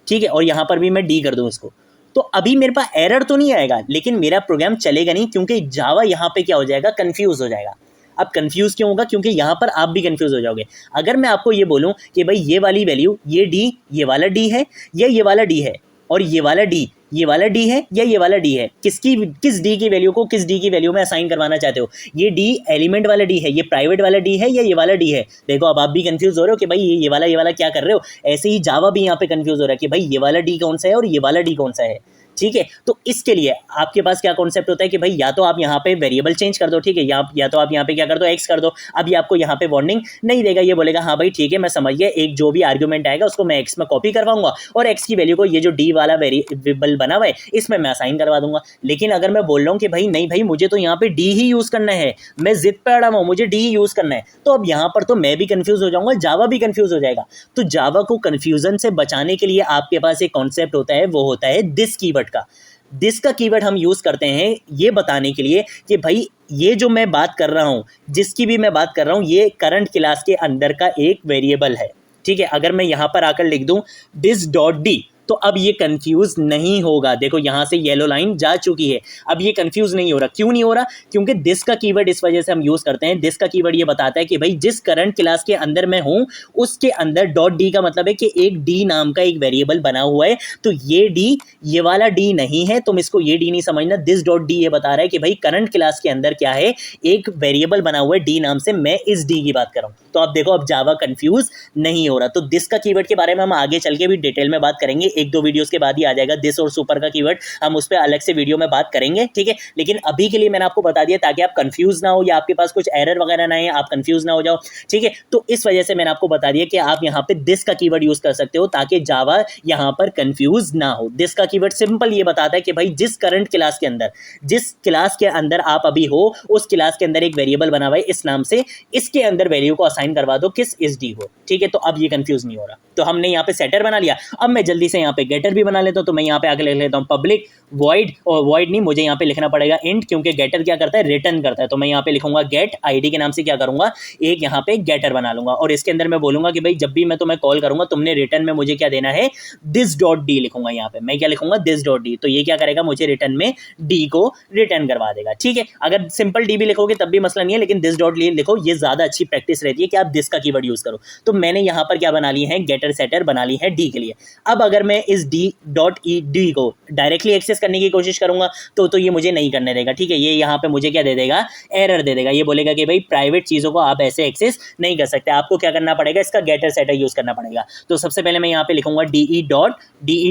ठीक है, और यहां पर भी मैं डी कर दूं इसको, तो अभी मेरे पास एरर तो नहीं आएगा लेकिन मेरा प्रोग्राम चलेगा नहीं, क्योंकि जावा यहां पे क्या हो जाएगा, कंफ्यूज हो जाएगा। अब कंफ्यूज क्यों होगा, क्योंकि यहां पर आप भी कंफ्यूज हो जाओगे। अगर मैं आपको ये बोलूं कि भाई ये वाली वैल्यू, ये डी, ये वाला डी है या ये वाला डी है, और ये वाला डी, ये वाला डी है या ये वाला डी है, किस डी की वैल्यू को किस डी की वैल्यू में असाइन करवाना चाहते हो, ये डी एलिमेंट वाला डी है, ये प्राइवेट वाला डी है या ये वाला डी है। देखो अब आप भी कंफ्यूज हो रहे हो कि भाई ये वाला क्या कर रहे हो। ऐसे ही जावा भी यहाँ पे कंफ्यूज हो रहा है कि भाई ये वाला डी कौन सा है और ये वाला डी कौन सा है। ठीक है, तो इसके लिए आपके पास क्या कॉन्सेप्ट होता है कि भाई या तो आप यहाँ पे वेरिएबल चेंज कर दो, ठीक है, या तो आप यहाँ पे क्या कर दो, एक्स कर दो। अब ये आपको यहाँ पे वार्निंग नहीं देगा, ये बोलेगा हाँ भाई ठीक है मैं समझ गया, एक जो भी आर्ग्यूमेंट आएगा उसको मैं एक्स में कॉपी करवाऊंगा और एक्स की वैल्यू को ये जो डी वाला वेरिएबल बना हुआ है इसमें मैं असाइन करवा दूंगा। लेकिन अगर मैं बोल रहा हूँ कि भाई नहीं भाई मुझे तो यहाँ पे डी ही यूज करना है, मैं जिद पे अड़ा हुआ हूँ, मुझे डी ही यूज करना है, तो अब यहाँ पर तो मैं भी कंफ्यूज हो जाऊंगा, जावा भी कंफ्यूज हो जाएगा। तो जावा को कंफ्यूजन से बचाने के लिए आपके पास एक कॉन्सेप्ट होता है, वो होता है दिस कीवर्ड का। दिस का कीवर्ड हम यूज करते हैं ये बताने के लिए कि भाई ये जो मैं बात कर रहा हूं, जिसकी भी मैं बात कर रहा हूं, ये करंट क्लास के अंदर का एक वेरिएबल है। ठीक है, अगर मैं यहां पर आकर लिख दूं दिस डॉट डी तो अब ये कंफ्यूज नहीं होगा। देखो यहां से येलो लाइन जा चुकी है, अब ये कंफ्यूज नहीं हो रहा। क्यों नहीं हो रहा, क्योंकि दिस का कीवर्ड इस वजह से हम यूज करते हैं। दिस का कीवर्ड ये बताता है कि भाई जिस करंट क्लास के अंदर मैं हूं उसके अंदर डॉट डी का मतलब है कि एक डी नाम का एक वेरिएबल बना हुआ है। तो ये डी ये वाला डी नहीं है, तुम इसको ये डी नहीं समझना। दिस डॉट डी ये बता रहा है कि भाई करंट क्लास के अंदर क्या है, एक वेरिएबल बना हुआ है डी नाम से, मैं इस डी की बात कर रहा हूं। तो अब देखो अब जावा कंफ्यूज नहीं हो रहा। तो दिस का कीवर्ड के बारे में हम आगे चल के भी डिटेल में बात करेंगे, 1-2 वीडियोस के बाद ही आ जाएगा दिस और सुपर का कीवर्ड, हम उस पर अलग से वीडियो में बात करेंगे। ठीक है, लेकिन अभी के लिए मैंने आपको बता दिया ताकि आप कंफ्यूज ना हो या आपके पास कुछ एरर वगैरह ना है, आप कंफ्यूज ना हो जाओ। ठीक है, तो इस वजह से मैंने आपको बता दिया कि आप यहाँ पे दिस का कीवर्ड यूज कर सकते हो ताकि जावा यहाँ पर कंफ्यूज ना हो। दिस का कीवर्ड सिंपल ये बताता है कि भाई जिस करंट क्लास के अंदर, जिस क्लास के अंदर आप अभी हो उस क्लास के अंदर एक वेरिएबल बना हुआ है इस नाम से, इसके अंदर वैल्यू को असाइन करवा दो किस इस डी को। ठीक है, तो अब ये कंफ्यूज नहीं हो रहा। तो हमने यहाँ पे सेटर बना लिया, अब मैं जल्दी से यहाँ पे गेटर भी बना लेता हूँ। तो मैं यहाँ पे आगे लिख लेता हूँ पब्लिक वॉइड, और वॉइड नहीं मुझे यहाँ पे लिखना पड़ेगा इंट, क्योंकि गेटर क्या करता है, रिटर्न करता है। तो मैं यहाँ पे लिखूंगा गेट आईडी के नाम से क्या करूंगा, एक यहाँ पे गेटर बना लूंगा और इसके अंदर मैं बोलूंगा कि भाई जब भी मैं तुम्हें कॉल करूंगा तुमने रिटर्न में मुझे क्या देना है, दिस डॉट डी लिखूंगा। यहाँ पे मैं क्या लिखूंगा, दिस डॉट डी। तो ये क्या करेगा, मुझे रिटर्न में डी को रिटर्न करवा देगा। ठीक है, अगर सिंपल डी भी लिखोगे तब भी मसला नहीं है, लेकिन दिस डॉट डी लिखो, ये ज्यादा अच्छी प्रैक्टिस रहती है कि आप दिस का कीवर्ड यूज करो। तो मैंने यहाँ पर क्या बना ली है, गेटर सेटर बना ली है डी के लिए। अब अगर मैं इस डी डॉट ई डी को डायरेक्टली एक्सेस करने की कोशिश करूंगा तो ये मुझे नहीं करने देगा। ठीक है, ये यहाँ पे मुझे क्या दे देगा, एरर दे देगा। ये बोलेगा कि भाई प्राइवेट चीजों को आप ऐसे एक्सेस नहीं कर सकते, आपको क्या करना पड़ेगा, इसका गेटर सेटर यूज करना पड़ेगा। तो सबसे पहले मैं यहाँ पे लिखूंगा डीई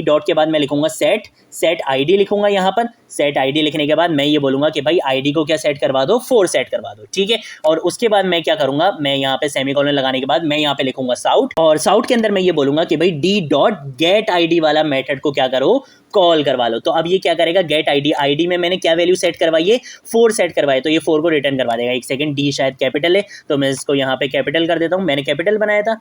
डॉट के बाद मैं लिखूंगा सेट आईडी लिखूंगा। यहाँ पर सेट आईडी लिखने के बाद मैं ये बोलूंगा कि भाई आईडी को क्या सेट करवा दो, 4 सेट करवा दो। ठीक है, और उसके बाद मैं क्या करूंगा, मैं यहाँ पे सेमीकोलन लगाने के बाद मैं यहाँ पे लिखूंगा साउट, और साउट के अंदर मैं ये बोलूंगा कि भाई डी डॉट गेट आईडी वाला मेथड को क्या करो, कॉल करवा लो। तो अब ये क्या करेगा, गेट आईडी, आईडी में मैंने क्या वैल्यू सेट करवाई है, 4 सेट करवाई, तो ये 4 को रिटर्न करवा देगा। एक सेकंड, डी शायद कैपिटल है तो मैं इसको यहाँ पे कैपिटल कर देता हूँ, मैंने कैपिटल बनाया था।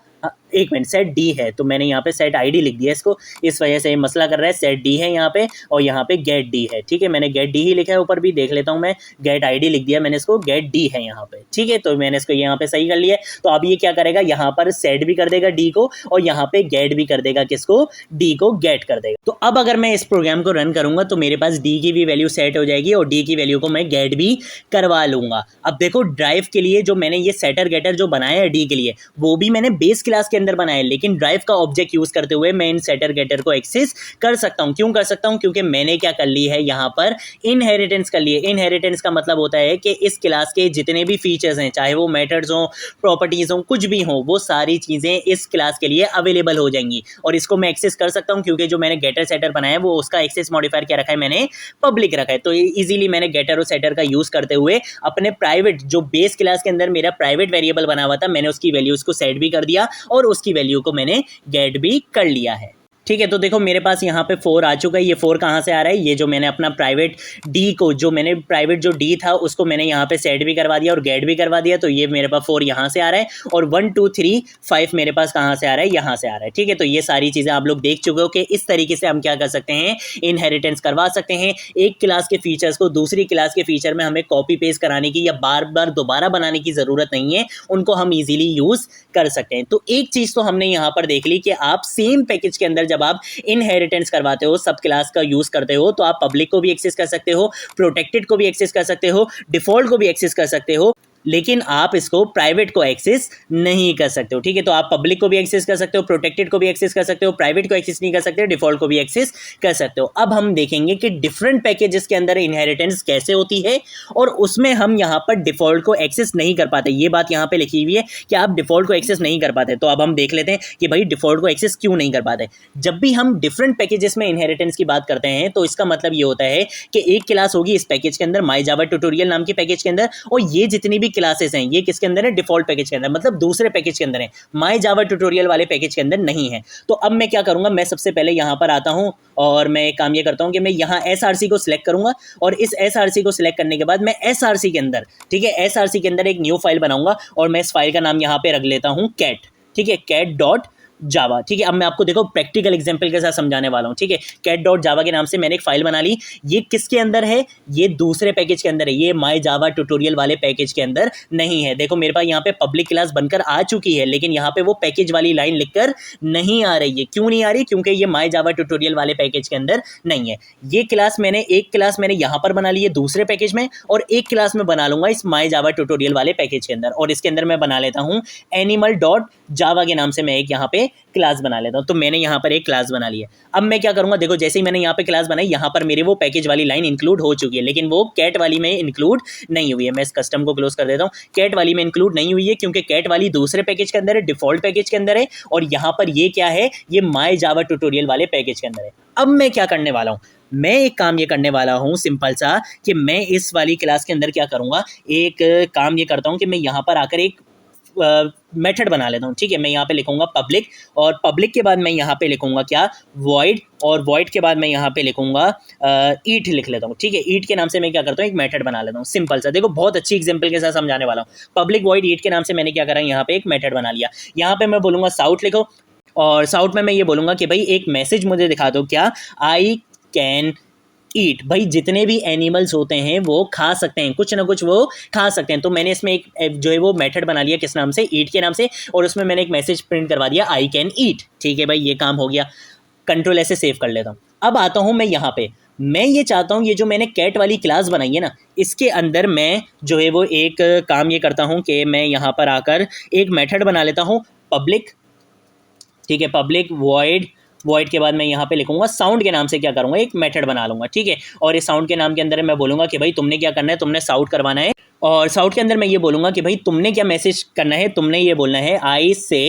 एक मिनट, सेट डी है तो मैंने यहाँ पे सेट आईडी लिख दिया इसको, इस वजह से ये मसला कर रहा है। सेट डी है यहाँ पे और यहाँ पे गेट डी है, ठीक है, मैंने गेट डी ही लिखा है, ऊपर भी देख लेता हूँ मैं, गेट आईडी लिख दिया मैंने, इसको गेट डी है यहाँ पे, ठीक है। तो मैंने इसको यहाँ पे सही कर लिया। तो अब ये क्या करेगा, यहाँ पर सेट भी कर देगा डी को और यहाँ पे गेट भी कर देगा, किसको, डी को गेट कर देगा। तो अब अगर मैं इस प्रोग्राम को रन करूंगा तो मेरे पास डी की भी वैल्यू सेट हो जाएगी और डी की वैल्यू को मैं गेट भी करवा लूंगा। अब देखो, ड्राइव के लिए जो मैंने ये सेटर गेटर जो बनाया है डी के लिए, वो भी मैंने बेस क्लास के अंदर बनाया है, लेकिन ड्राइव का ऑब्जेक्ट यूज करते हुए मैं इन सेटर गेटर को एक्सेस कर सकता हूं। क्यों कर सकता हूं, क्योंकि मैंने क्या कर ली है, यहाँ पर इनहेरिटेंस कर लिए। इनहेरिटेंस का मतलब होता है कि इस क्लास के जितने भी फीचर्स हैं, चाहे वो मेथड्स हो, प्रॉपर्टीज हो, कुछ भी हो, वो सारी चीजें इस क्लास के लिए अवेलेबल हो जाएंगी और इसको मैं एक्सेस कर सकता हूं, क्योंकि जो मैंने गेटर सेटर बनाया है वो उसका एक्सेस मॉडिफायर क्या रखा है, मैंने पब्लिक रखा है। तो इजीली मैंने गेटर और सेटर का यूज करते हुए अपने प्राइवेट, जो बेस क्लास के अंदर मेरा प्राइवेट वेरिएबल बना हुआ था, मैंने उसकी वैल्यूज को सेट भी कर दिया और उसकी वैल्यू को मैंने गेट भी कर लिया है, ठीक है। तो देखो मेरे पास यहाँ पे 4 आ चुका है। ये 4 कहाँ से आ रहा है, ये जो मैंने अपना प्राइवेट डी को, जो मैंने प्राइवेट जो डी था उसको मैंने यहाँ पे सेट भी करवा दिया और गेट भी करवा दिया। तो ये मेरे पास 4 यहाँ से आ रहा है और 1 2 3 5 मेरे पास कहाँ से आ रहा है, यहाँ से आ रहा है, ठीक है। तो ये सारी चीज़ें आप लोग देख चुके हो कि इस तरीके से हम क्या कर सकते हैं, इनहेरिटेंस करवा सकते हैं। एक क्लास के फीचर्स को दूसरी क्लास के फीचर में हमें कॉपी पेस्ट कराने की या बार बार दोबारा बनाने की ज़रूरत नहीं है, उनको हम ईजिली यूज़ कर सकते हैं। तो एक चीज़ तो हमने यहाँ पर देख ली कि आप सेम पैकेज के अंदर जब आप इनहेरिटेंस करवाते हो, सब क्लास का यूज करते हो, तो आप पब्लिक को भी एक्सेस कर सकते हो, प्रोटेक्टेड को भी एक्सेस कर सकते हो, डिफॉल्ट को भी एक्सेस कर सकते हो, लेकिन आप इसको प्राइवेट को एक्सेस नहीं कर सकते हो, ठीक है। तो आप पब्लिक को भी एक्सेस कर सकते हो, प्रोटेक्टेड को भी एक्सेस कर सकते हो, प्राइवेट को एक्सेस नहीं कर सकते, डिफॉल्ट को भी एक्सेस कर सकते हो। अब हम देखेंगे कि डिफरेंट पैकेजेस के अंदर इनहेरिटेंस कैसे होती है और उसमें हम यहाँ पर डिफॉल्ट को एक्सेस नहीं कर पाते। ये बात यहाँ पे लिखी हुई है कि आप डिफॉल्ट को एक्सेस नहीं कर पाते। तो अब हम देख लेते हैं कि भाई डिफॉल्ट को एक्सेस क्यों नहीं कर पाते। जब भी हम डिफरेंट पैकेजेस में इनहेरिटेंस की बात करते हैं तो इसका मतलब ये होता है कि एक क्लास होगी इस पैकेज के अंदर, माई जावा ट्यूटोरियल नाम के पैकेज के अंदर, और ये जितनी भी क्लासेस हैं ये किसके अंदर है, डिफॉल्ट पैकेज के अंदर, मतलब दूसरे पैकेज के अंदर है, माई जावा ट्यूटोरियल वाले पैकेज के अंदर नहीं है। तो अब मैं क्या करूंगा, मैं सबसे पहले यहां पर आता हूं और मैं एक काम ये करता हूं कि मैं यहां एसआरसी को सिलेक्ट करूंगा और इस एसआरसी को सिलेक्ट करने के बाद मैं एसआरसी के अंदर, ठीक है, एसआरसी के अंदर एक न्यू फाइल बनाऊंगा और मैं इस फाइल का नाम यहां पे रख लेता हूं कैट, ठीक है, कैट डॉट जावा, ठीक है। अब मैं आपको देखो प्रैक्टिकल एग्जांपल के साथ समझाने वाला हूं, ठीक है। कैट डॉट जावा के नाम से मैंने एक फाइल बना ली। ये किसके अंदर है, ये दूसरे पैकेज के अंदर है, ये माई जावा ट्यूटोरियल वाले पैकेज के अंदर नहीं है। देखो मेरे पास यहाँ पे पब्लिक क्लास बनकर आ चुकी है, लेकिन यहाँ पे वो पैकेज वाली लाइन लिखकर नहीं आ रही है। क्यों नहीं आ रही, क्योंकि ये माई जावा ट्यूटोरियल वाले पैकेज के अंदर नहीं है। ये क्लास मैंने एक क्लास मैंने यहाँ पर बना ली है दूसरे पैकेज में, और एक क्लास में बना लूंगा इस माई जावा ट्यूटोरियल वाले पैकेज के अंदर, और इसके अंदर मैं बना लेता हूँ एनिमल डॉट जावा के नाम से मैं एक यहाँ पे क्लास बना लेता हूं। तो मैंने यहां पर एक क्लास बना ली है। अब मैं क्या करूंगा, देखो जैसे ही मैंने यहां पे क्लास बनाई, यहां पर मेरे वो पैकेज वाली लाइन इंक्लूड हो चुकी है, लेकिन वो कैट वाली में इंक्लूड नहीं हुई है। मैं इस कस्टम को क्लोज कर देता हूं। कैट वाली में इंक्लूड नहीं हुई है क्योंकि कैट वाली दूसरे पैकेज के अंदर है, डिफॉल्ट पैकेज के अंदर है, और यहां पर ये क्या है, ये माई जावा ट्यूटोरियल वाले पैकेज के अंदर है। अब मैं क्या करने वाला हूं, मैं एक काम ये करने वाला हूं सिंपल सा, कि मैं इस वाली क्लास के अंदर क्या करूंगा, एक काम ये करता हूं कि मैं यहां पर आकर एक मेथड बना लेता हूँ, ठीक है। मैं यहाँ पे लिखूंगा पब्लिक, और पब्लिक के बाद मैं यहाँ पे लिखूंगा क्या, वॉइड, और वॉइड के बाद मैं यहाँ पे लिखूंगा ईट लिख लेता हूँ, ठीक है। ईट के नाम से मैं क्या करता हूँ, एक मेथड बना लेता हूँ सिंपल सा। देखो बहुत अच्छी एग्जांपल के साथ समझाने वाला हूँ। पब्लिक वॉइड ईट के नाम से मैंने क्या करा, यहाँ पे एक मेथड बना लिया। यहाँ पे मैं बोलूँगा साउट लिखो, और साउट में मैं ये बोलूँगा कि भाई एक मैसेज मुझे दिखा दो, क्या, आई कैन ईट। भाई जितने भी एनिमल्स होते हैं वो खा सकते हैं, कुछ ना कुछ वो खा सकते हैं। तो मैंने इसमें एक जो है वो मेथड बना लिया, किस नाम से, ईट के नाम से, और उसमें मैंने एक मैसेज प्रिंट करवा दिया, आई कैन ईट, ठीक है भाई, ये काम हो गया। कंट्रोल ऐसे सेव कर लेता हूँ। अब आता हूँ मैं यहाँ पे, मैं ये चाहता हूँ ये जो मैंने कैट वाली क्लास बनाई है ना, इसके अंदर मैं जो है वो एक काम ये करता हूँ कि मैं यहाँ पर आकर एक मेथड बना लेता हूँ पब्लिक, ठीक है, पब्लिक वॉइड के बाद मैं यहाँ पे लिखूंगा साउंड के नाम से क्या करूँगा, एक मेथड बना लूँगा, ठीक है। और इस साउंड के नाम के अंदर मैं बोलूँगा कि भाई तुमने क्या करना है, तुमने साउंड करवाना है, और साउंड के अंदर मैं ये बोलूँगा कि भाई तुमने क्या मैसेज करना है, तुमने ये बोलना है आई से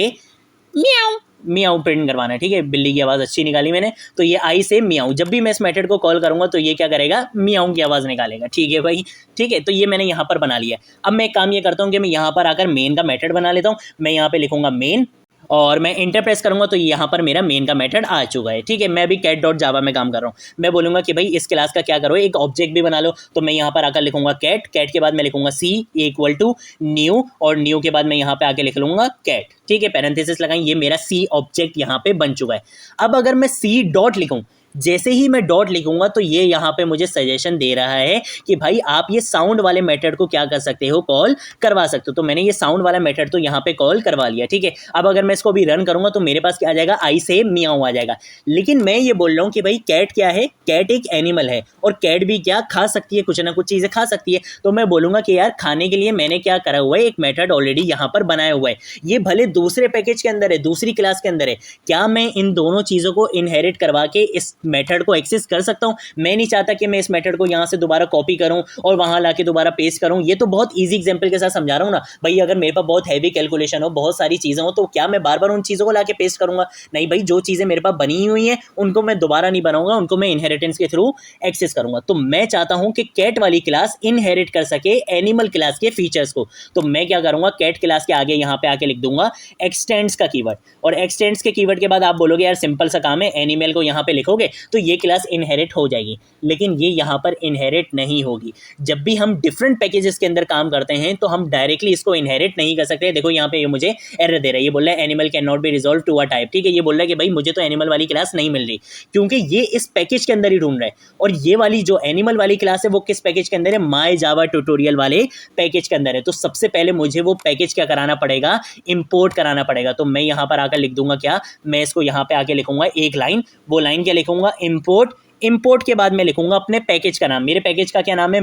म्याऊ, म्याऊ प्रिंट करवाना है, ठीक है। बिल्ली की आवाज़ अच्छी निकाली मैंने, तो ये आई से म्याऊ, जब भी मैं इस मेथड को कॉल करूँगा तो ये क्या करेगा, म्याऊ की आवाज़ निकालेगा, ठीक है भाई, ठीक है। तो ये मैंने यहाँ पर बना लिया। अब मैं एक काम ये करता हूँ कि मैं यहाँ पर आकर मेन का मेथड बना लेता हूँ। मैं यहाँ पर लिखूँगा मेन, और मैं इंटर प्रेस करूंगा तो यहाँ पर मेरा मेन का मेथड आ चुका है। ठीक है, मैं भी कैट डॉट जावा में काम कर रहा हूँ। मैं बोलूंगा कि भाई इस क्लास का क्या करो, एक ऑब्जेक्ट भी बना लो। तो मैं यहाँ पर आकर लिखूंगा कैट, कैट के बाद मैं लिखूंगा सी इक्वल टू न्यू, और न्यू के बाद मैं यहाँ पे आके लिख लूंगा कैट। ठीक है, पैरेंथेसिस लगाएं, ये मेरा सी ऑब्जेक्ट यहाँ पे बन चुका है। अब अगर मैं सी डॉट लिखूं, जैसे ही मैं डॉट लिखूंगा तो ये यहाँ पे मुझे सजेशन दे रहा है कि भाई आप ये साउंड वाले मेथड को क्या कर सकते हो, कॉल करवा सकते हो। तो मैंने ये साउंड वाला मेथड तो यहाँ पे कॉल करवा लिया। ठीक है, अब अगर मैं इसको भी रन करूंगा तो मेरे पास क्या आ जाएगा, आई से मियाऊ आ जाएगा। लेकिन मैं ये बोल रहा हूँ कि भाई कैट क्या है, कैट एक एनिमल है, और कैट भी क्या खा सकती है, कुछ ना कुछ चीजें खा सकती है। तो मैं बोलूंगा कि यार खाने के लिए मैंने क्या करा हुआ है, एक मेथड ऑलरेडी यहाँ पर बनाया हुआ है। ये भले दूसरे पैकेज के अंदर है, दूसरी क्लास के अंदर है, क्या मैं इन दोनों चीजों को इनहेरिट करवा के इस मेथड को एक्सेस कर सकता हूं? मैं नहीं चाहता कि मैं इस मेथड को यहां से दोबारा कॉपी करूं और वहां लाके दोबारा पेस्ट करूं। ये तो बहुत इजी एग्जांपल के साथ समझा रहा हूं ना भाई। अगर मेरे पास बहुत हैवी कैलकुलेशन हो, बहुत सारी चीजें हो, तो क्या मैं बार बार उन चीजों को लाके पेस्ट करूंगा? नहीं भाई, जो चीजें मेरे पास बनी हुई हैं उनको मैं दोबारा नहीं बनाऊंगा, उनको मैं इनहेरिटेंस के थ्रू एक्सेस करूंगा। तो मैं चाहता हूं कि कैट वाली क्लास इनहेरिट कर सके एनिमल क्लास के फीचर्स को। तो मैं क्या करूंगा, कैट क्लास के आगे यहां पे आके लिख दूंगा एक्सटेंड्स का कीवर्ड, और एक्सटेंड्स के कीवर्ड के बाद आप बोलोगे यार सिंपल सा काम है, एनिमल को यहां पे लिखोगे तो ये क्लास इनहेरिट हो जाएगी। लेकिन ये यहाँ पर इनहेरिट नहीं होगी। जब भी हम डिफरेंट पैकेजेस के अंदर काम करते हैं तो हम डायरेक्टली इसको इनहेरिट नहीं कर सकते। देखो यहाँ पे ये मुझे एरर दे रहा है, ये बोल रहा है animal can not be resolve to a type. ठीक है, ये बोल रहा है कि भाई मुझे तो एनिमल वाली क्लास नहीं मिल रही, क्योंकि ये इस पैकेज के अंदर ही ढूंढ रहा है। और ये वाली जो एनिमल वाली क्लास है वो किस पैकेज के अंदर है, माई जावा ट्यूटोरियल वाले पैकेज के अंदर है। तो सबसे पहले मुझे वो पैकेज क्या कराना पड़ेगा, इंपोर्ट कराना पड़ेगा। तो मैं यहाँ पर आकर लिख दूंगा क्या, मैं इसको यहाँ पे आके लिखूंगा एक लाइन, वो लाइन क्या लिखूंगा, इंपोर्ट। इंपोर्ट के बाद मैं लिखूंगा अपने पैकेज का नाम। मेरे पैकेज का क्या नाम है,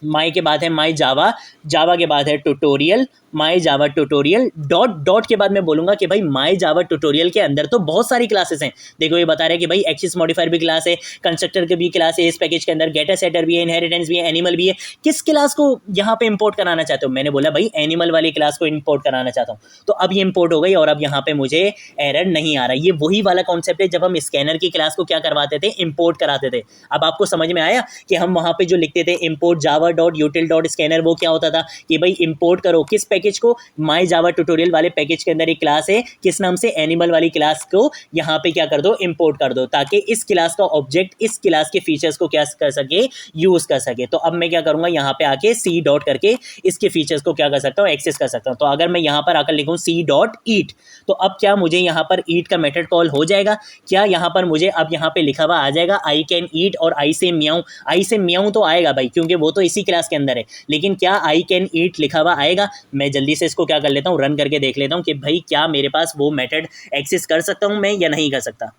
माई के बाद है माई जावा, जावा के बाद है ट्यूटोरियल, माई जावा ट्यूटोरियल डॉट डॉट के बाद मैं बोलूंगा कि भाई माई जावा ट्यूटोरियल के अंदर तो बहुत सारी क्लासेस हैं। देखो ये बता रहे हैं कि भाई एक्सिस मॉडिफायर भी क्लास है, कंस्ट्रक्टर की भी क्लास है इस पैकेज के अंदर, गेटर सेटर भी है, इनहेरिटेंस भी है, एनिमल भी है। किस क्लास को यहाँ पे इंपोर्ट कराना चाहते हो? मैंने बोला भाई एनिमल वाली क्लास को इंपोर्ट कराना चाहता हूँ। तो अब ये इंपोर्ट हो गई और अब यहाँ पे मुझे एरर नहीं आ रहा। ये वही वाला कॉन्सेप्ट है जब हम स्कैनर की क्लास को क्या करवाते थे, इंपोर्ट कराते थे। अब आपको समझ में आया कि हम वहां पे जो लिखते थे import Java dot यूटिल dot scanner, वो क्या होता था कि भाई इंपोर्ट करो किस पैकेज को, माई जावा ट्यूटोरियल वाले पैकेज के अंदर एक क्लास है किस नाम से, एनिमल वाली क्लास को यहाँ पे क्या कर दो, इंपोर्ट कर दो, ताकि इस क्लास का ऑब्जेक्ट इस क्लास के फीचर्स को क्या कर सके, यूज कर सके। तो अब मैं क्या करूंगा, यहाँ पे आके सी डॉट करके इसके फीचर्स को क्या कर सकता हूँ, एक्सेस कर सकता हूँ। तो अगर मैं यहाँ पर आकर लिखूँ सी डॉट ईट, तो अब क्या मुझे यहाँ पर ईट का मेथड कॉल हो जाएगा क्या? यहाँ पर मुझे अब यहाँ पे लिखा हुआ आ जाएगा आई कैन ईट और आई से म्याऊं। आई से म्याऊं तो आएगा भाई, क्योंकि वो तो इसी क्लास के अंदर है, लेकिन क्या आई कैन ईट लिखा हुआ आएगा? मैं जल्दी से इसको क्या कर लेता हूँ, रन करके देख लेता हूँ कि भाई क्या मेरे पास वो मेथड एक्सेस कर सकता हूँ मैं या नहीं कर सकता।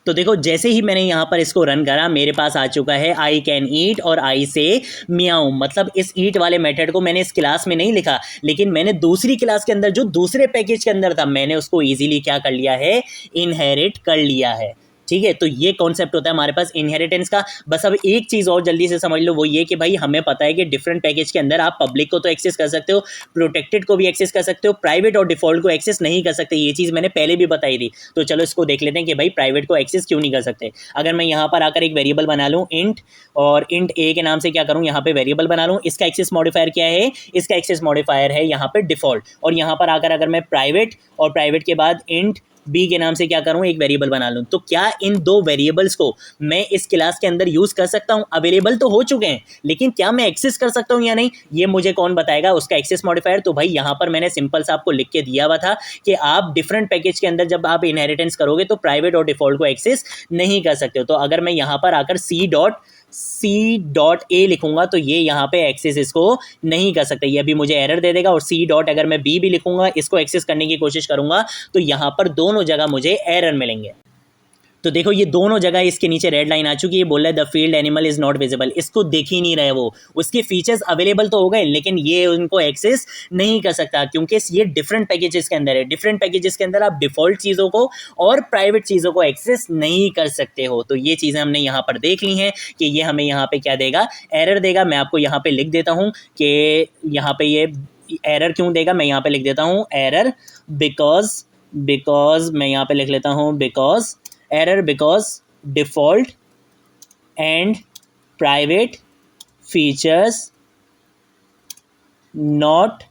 तो देखो जैसे ही मैंने यहाँ पर इसको रन करा मेरे पास आ चुका है आई कैन ईट और आई से मियाऊ। मतलब इस ईट वाले मेथड को मैंने इस क्लास में नहीं लिखा, लेकिन मैंने दूसरी क्लास के अंदर जो दूसरे पैकेज के अंदर था मैंने उसको इजीली क्या कर लिया है, इनहेरिट कर लिया है। ठीक है, तो ये कॉन्सेप्ट होता है हमारे पास इनहेरिटेंस का। बस अब एक चीज़ और जल्दी से समझ लो, वो ये कि भाई हमें पता है कि डिफरेंट पैकेज के अंदर आप पब्लिक को तो एक्सेस कर सकते हो, प्रोटेक्टेड को भी एक्सेस कर सकते हो, प्राइवेट और डिफॉल्ट को एक्सेस नहीं कर सकते। ये चीज़ मैंने पहले भी बताई थी। तो चलो इसको देख लेते हैं कि भाई प्राइवेट को एक्सेस क्यों नहीं कर सकते। अगर मैं यहाँ पर आकर एक वेरिएबल बना लूँ इंट, और इंट ए के नाम से क्या करूँ, यहाँ पे वेरिएबल बना लूँ। इसका एक्सेस मॉडिफायर क्या है, इसका एक्सेस मॉडिफायर है यहाँ पे डिफॉल्ट। और यहाँ पर आकर अगर मैं प्राइवेट और प्राइवेट के बाद इंट बी के नाम से क्या करूं, एक वेरिएबल बना लूं, तो क्या इन दो वेरिएबल्स को मैं इस क्लास के अंदर यूज कर सकता हूं? अवेलेबल तो हो चुके हैं, लेकिन क्या मैं एक्सेस कर सकता हूं या नहीं, ये मुझे कौन बताएगा, उसका एक्सेस मॉडिफायर। तो भाई यहां पर मैंने सिंपल सा आपको लिख के दिया हुआ था कि आप डिफरेंट पैकेज के अंदर जब आप इनहेरिटेंस करोगे तो प्राइवेट और डिफॉल्ट को एक्सेस नहीं कर सकते हो। तो अगर मैं यहां पर आकर सी डॉट ए लिखूंगा तो ये यहाँ पे एक्सेस इसको नहीं कर सकते, ये अभी मुझे एरर दे देगा। और सी डॉट अगर मैं बी भी लिखूंगा, इसको एक्सेस करने की कोशिश करूंगा, तो यहाँ पर दोनों जगह मुझे एरर मिलेंगे। तो देखो ये दोनों जगह इसके नीचे रेड लाइन आ चुकी है, बोल रहा है the field animal is not visible. इसको देख ही नहीं रहे वो, उसके फीचर्स अवेलेबल तो हो गए लेकिन ये उनको एक्सेस नहीं कर सकता, क्योंकि ये डिफरेंट पैकेजेस के अंदर है। डिफरेंट पैकेजेस के अंदर आप डिफॉल्ट चीज़ों को और प्राइवेट चीज़ों को एक्सेस नहीं कर सकते हो। तो ये चीज़ें हमने यहाँ पर देख ली हैं कि ये हमें यहाँ पे क्या देगा, एरर देगा। मैं आपको यहाँ पे लिख देता हूँ कि यहाँ पे ये एरर क्यों देगा, मैं यहाँ पे लिख देता हूँ एरर बिकॉज मैं यहाँ पे लिख लेता हूँ because default and private features not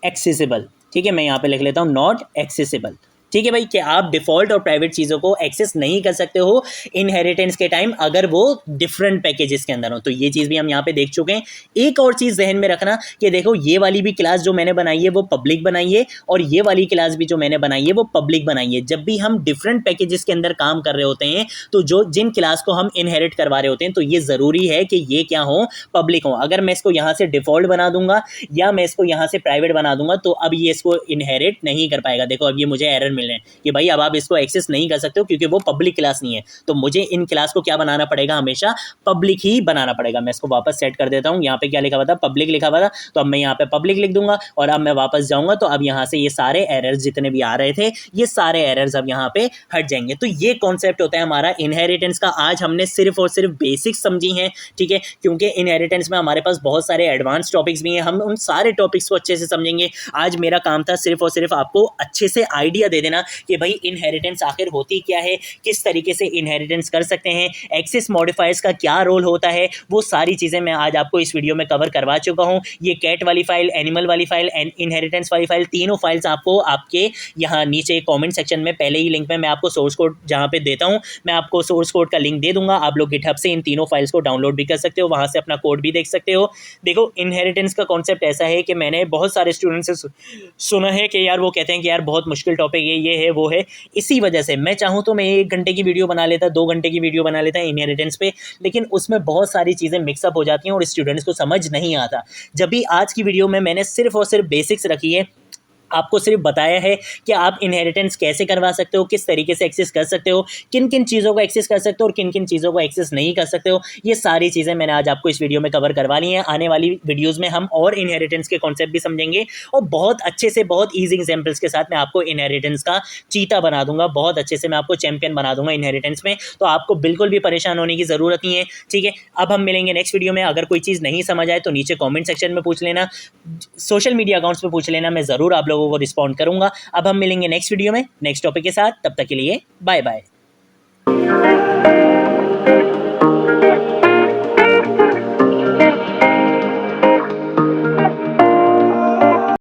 accessible। ठीक है, मैं यहाँ पे लिख लेता हूँ नॉट एक्सेसिबल। ठीक है भाई, कि आप डिफॉल्ट और प्राइवेट चीज़ों को एक्सेस नहीं कर सकते हो इनहेरिटेंस के टाइम अगर वो डिफरेंट पैकेजेस के अंदर हो। तो ये चीज़ भी हम यहाँ पे देख चुके हैं। एक और चीज़ जहन में रखना कि देखो ये वाली भी क्लास जो मैंने बनाई है वो पब्लिक बनाई है और ये वाली क्लास भी जो मैंने बनाई है वो पब्लिक बनाई है। जब भी हम डिफरेंट पैकेजेस के अंदर काम कर रहे होते हैं तो जो जिन क्लास को हम इनहेरिट करवा रहे होते हैं तो ये ज़रूरी है कि ये क्या हो, पब्लिक हो। अगर मैं इसको यहाँ से डिफॉल्ट बना दूंगा या मैं इसको यहाँ से प्राइवेट बना दूंगा तो अब ये इसको इनहेरिट नहीं कर पाएगा। देखो अब ये मुझे एरर मिल रहे हैं कि भाई अब आप इसको एक्सेस नहीं कर सकते हो क्योंकि वो पब्लिक क्लास नहीं है। तो मुझे इन क्लास को क्या बनाना पड़ेगा, हमेशा पब्लिक ही बनाना पड़ेगा। मैं इसको वापस सेट कर देता हूँ। यहाँ पे क्या लिखा हुआ था, पब्लिक लिखा हुआ था, तो अब मैं यहाँ पे पब्लिक लिख दूंगा और अब मैं वापस जाऊंगा तो अब यहाँ से ये सारे एरर्स जितने भी आ रहे थे ये सारे एरर्स अब यहाँ पे हट जाएंगे। तो ये कॉन्सेप्ट होता है हमारा इनहेरिटेंस का। आज हमने सिर्फ और सिर्फ बेसिक्स समझी हैं, ठीक है, क्योंकि इनहेरिटेंस में हमारे पास बहुत सारे एडवांस टॉपिक्स भी हैं। हम उन सारे टॉपिक्स को अच्छे से समझेंगे। आज मेरा काम था सिर्फ और सिर्फ आपको अच्छे से आइडिया दे देना कि भाई इनहेरिटेंस आखिर होती क्या है, किस तरीके से इनहेरिटेंस कर सकते हैं, एक्सेस मॉडिफायर्स का क्या रोल होता है, वो सारी चीज़ें मैं आज आपको इस वीडियो में कवर करवा चुका हूं। ये कैट वाली फाइल, एनिमल वाली फाइल एंड इनहेरिटेंस वाली फाइल, तीनों फाइल्स आपको आपके यहाँ नीचे कमेंट सेक्शन में पहले ही लिंक में मैं आपको सोर्स कोड जहाँ पे देता हूँ मैं आपको सोर्स कोड का लिंक दे दूंगा। आप लोग गिटहब से इन तीनों फाइल्स को डाउनलोड भी कर सकते हो, वहाँ से अपना कोड भी देख सकते हो। देखो इनहेरिटेंस का कॉन्सेप्ट ऐसा है कि मैंने बहुत सारे स्टूडेंट से सुना है कि यार वो कहते हैं कि यार बहुत मुश्किल टॉपिक है, ये है वो है। इसी वजह से मैं चाहूँ तो मैं 1 घंटे की वीडियो बना लेता, 2 घंटे की वीडियो बना लेता इनहेरिटेंस पे, लेकिन उसमें बहुत सारी चीज़ें मिक्सअप हो जाती हैं और स्टूडेंट्स को समझ नहीं आता। जब भी आज की वीडियो में मैंने सिर्फ और सिर्फ बेसिक्स रखी है, आपको सिर्फ बताया है कि आप इनहेरिटेंस कैसे करवा सकते हो, किस तरीके से एक्सेस कर सकते हो, किन किन चीज़ों को एक्सेस कर सकते हो और किन किन चीज़ों को एक्सेस नहीं कर सकते हो। ये सारी चीज़ें मैंने आज आपको इस वीडियो में कवर करवा ली हैं। आने वाली वीडियोज़ में हम और इनहेरिटेंस के कॉन्सेप्ट भी समझेंगे और बहुत अच्छे से बहुत ईजी एग्जाम्पल्स के साथ मैं आपको इनहेरिटेंस का चीता बना दूंगा। बहुत अच्छे से मैं आपको चैंपियन बना दूंगा इनहेरिटेंस में। तो आपको बिल्कुल भी परेशान होने की ज़रूरत नहीं है, ठीक है। अब हम मिलेंगे नेक्स्ट वीडियो में। अगर कोई चीज़ नहीं समझ आए तो नीचे कॉमेंट सेक्शन में पूछ लेना, सोशल मीडिया अकाउंट्स में पूछ लेना, मैं ज़रूर आप लोगों को रिस्पॉन्ड करूँगा। अब हम मिलेंगे नेक्स्ट वीडियो में नेक्स्ट टॉपिक के साथ। तब तक के लिए बाय बाय।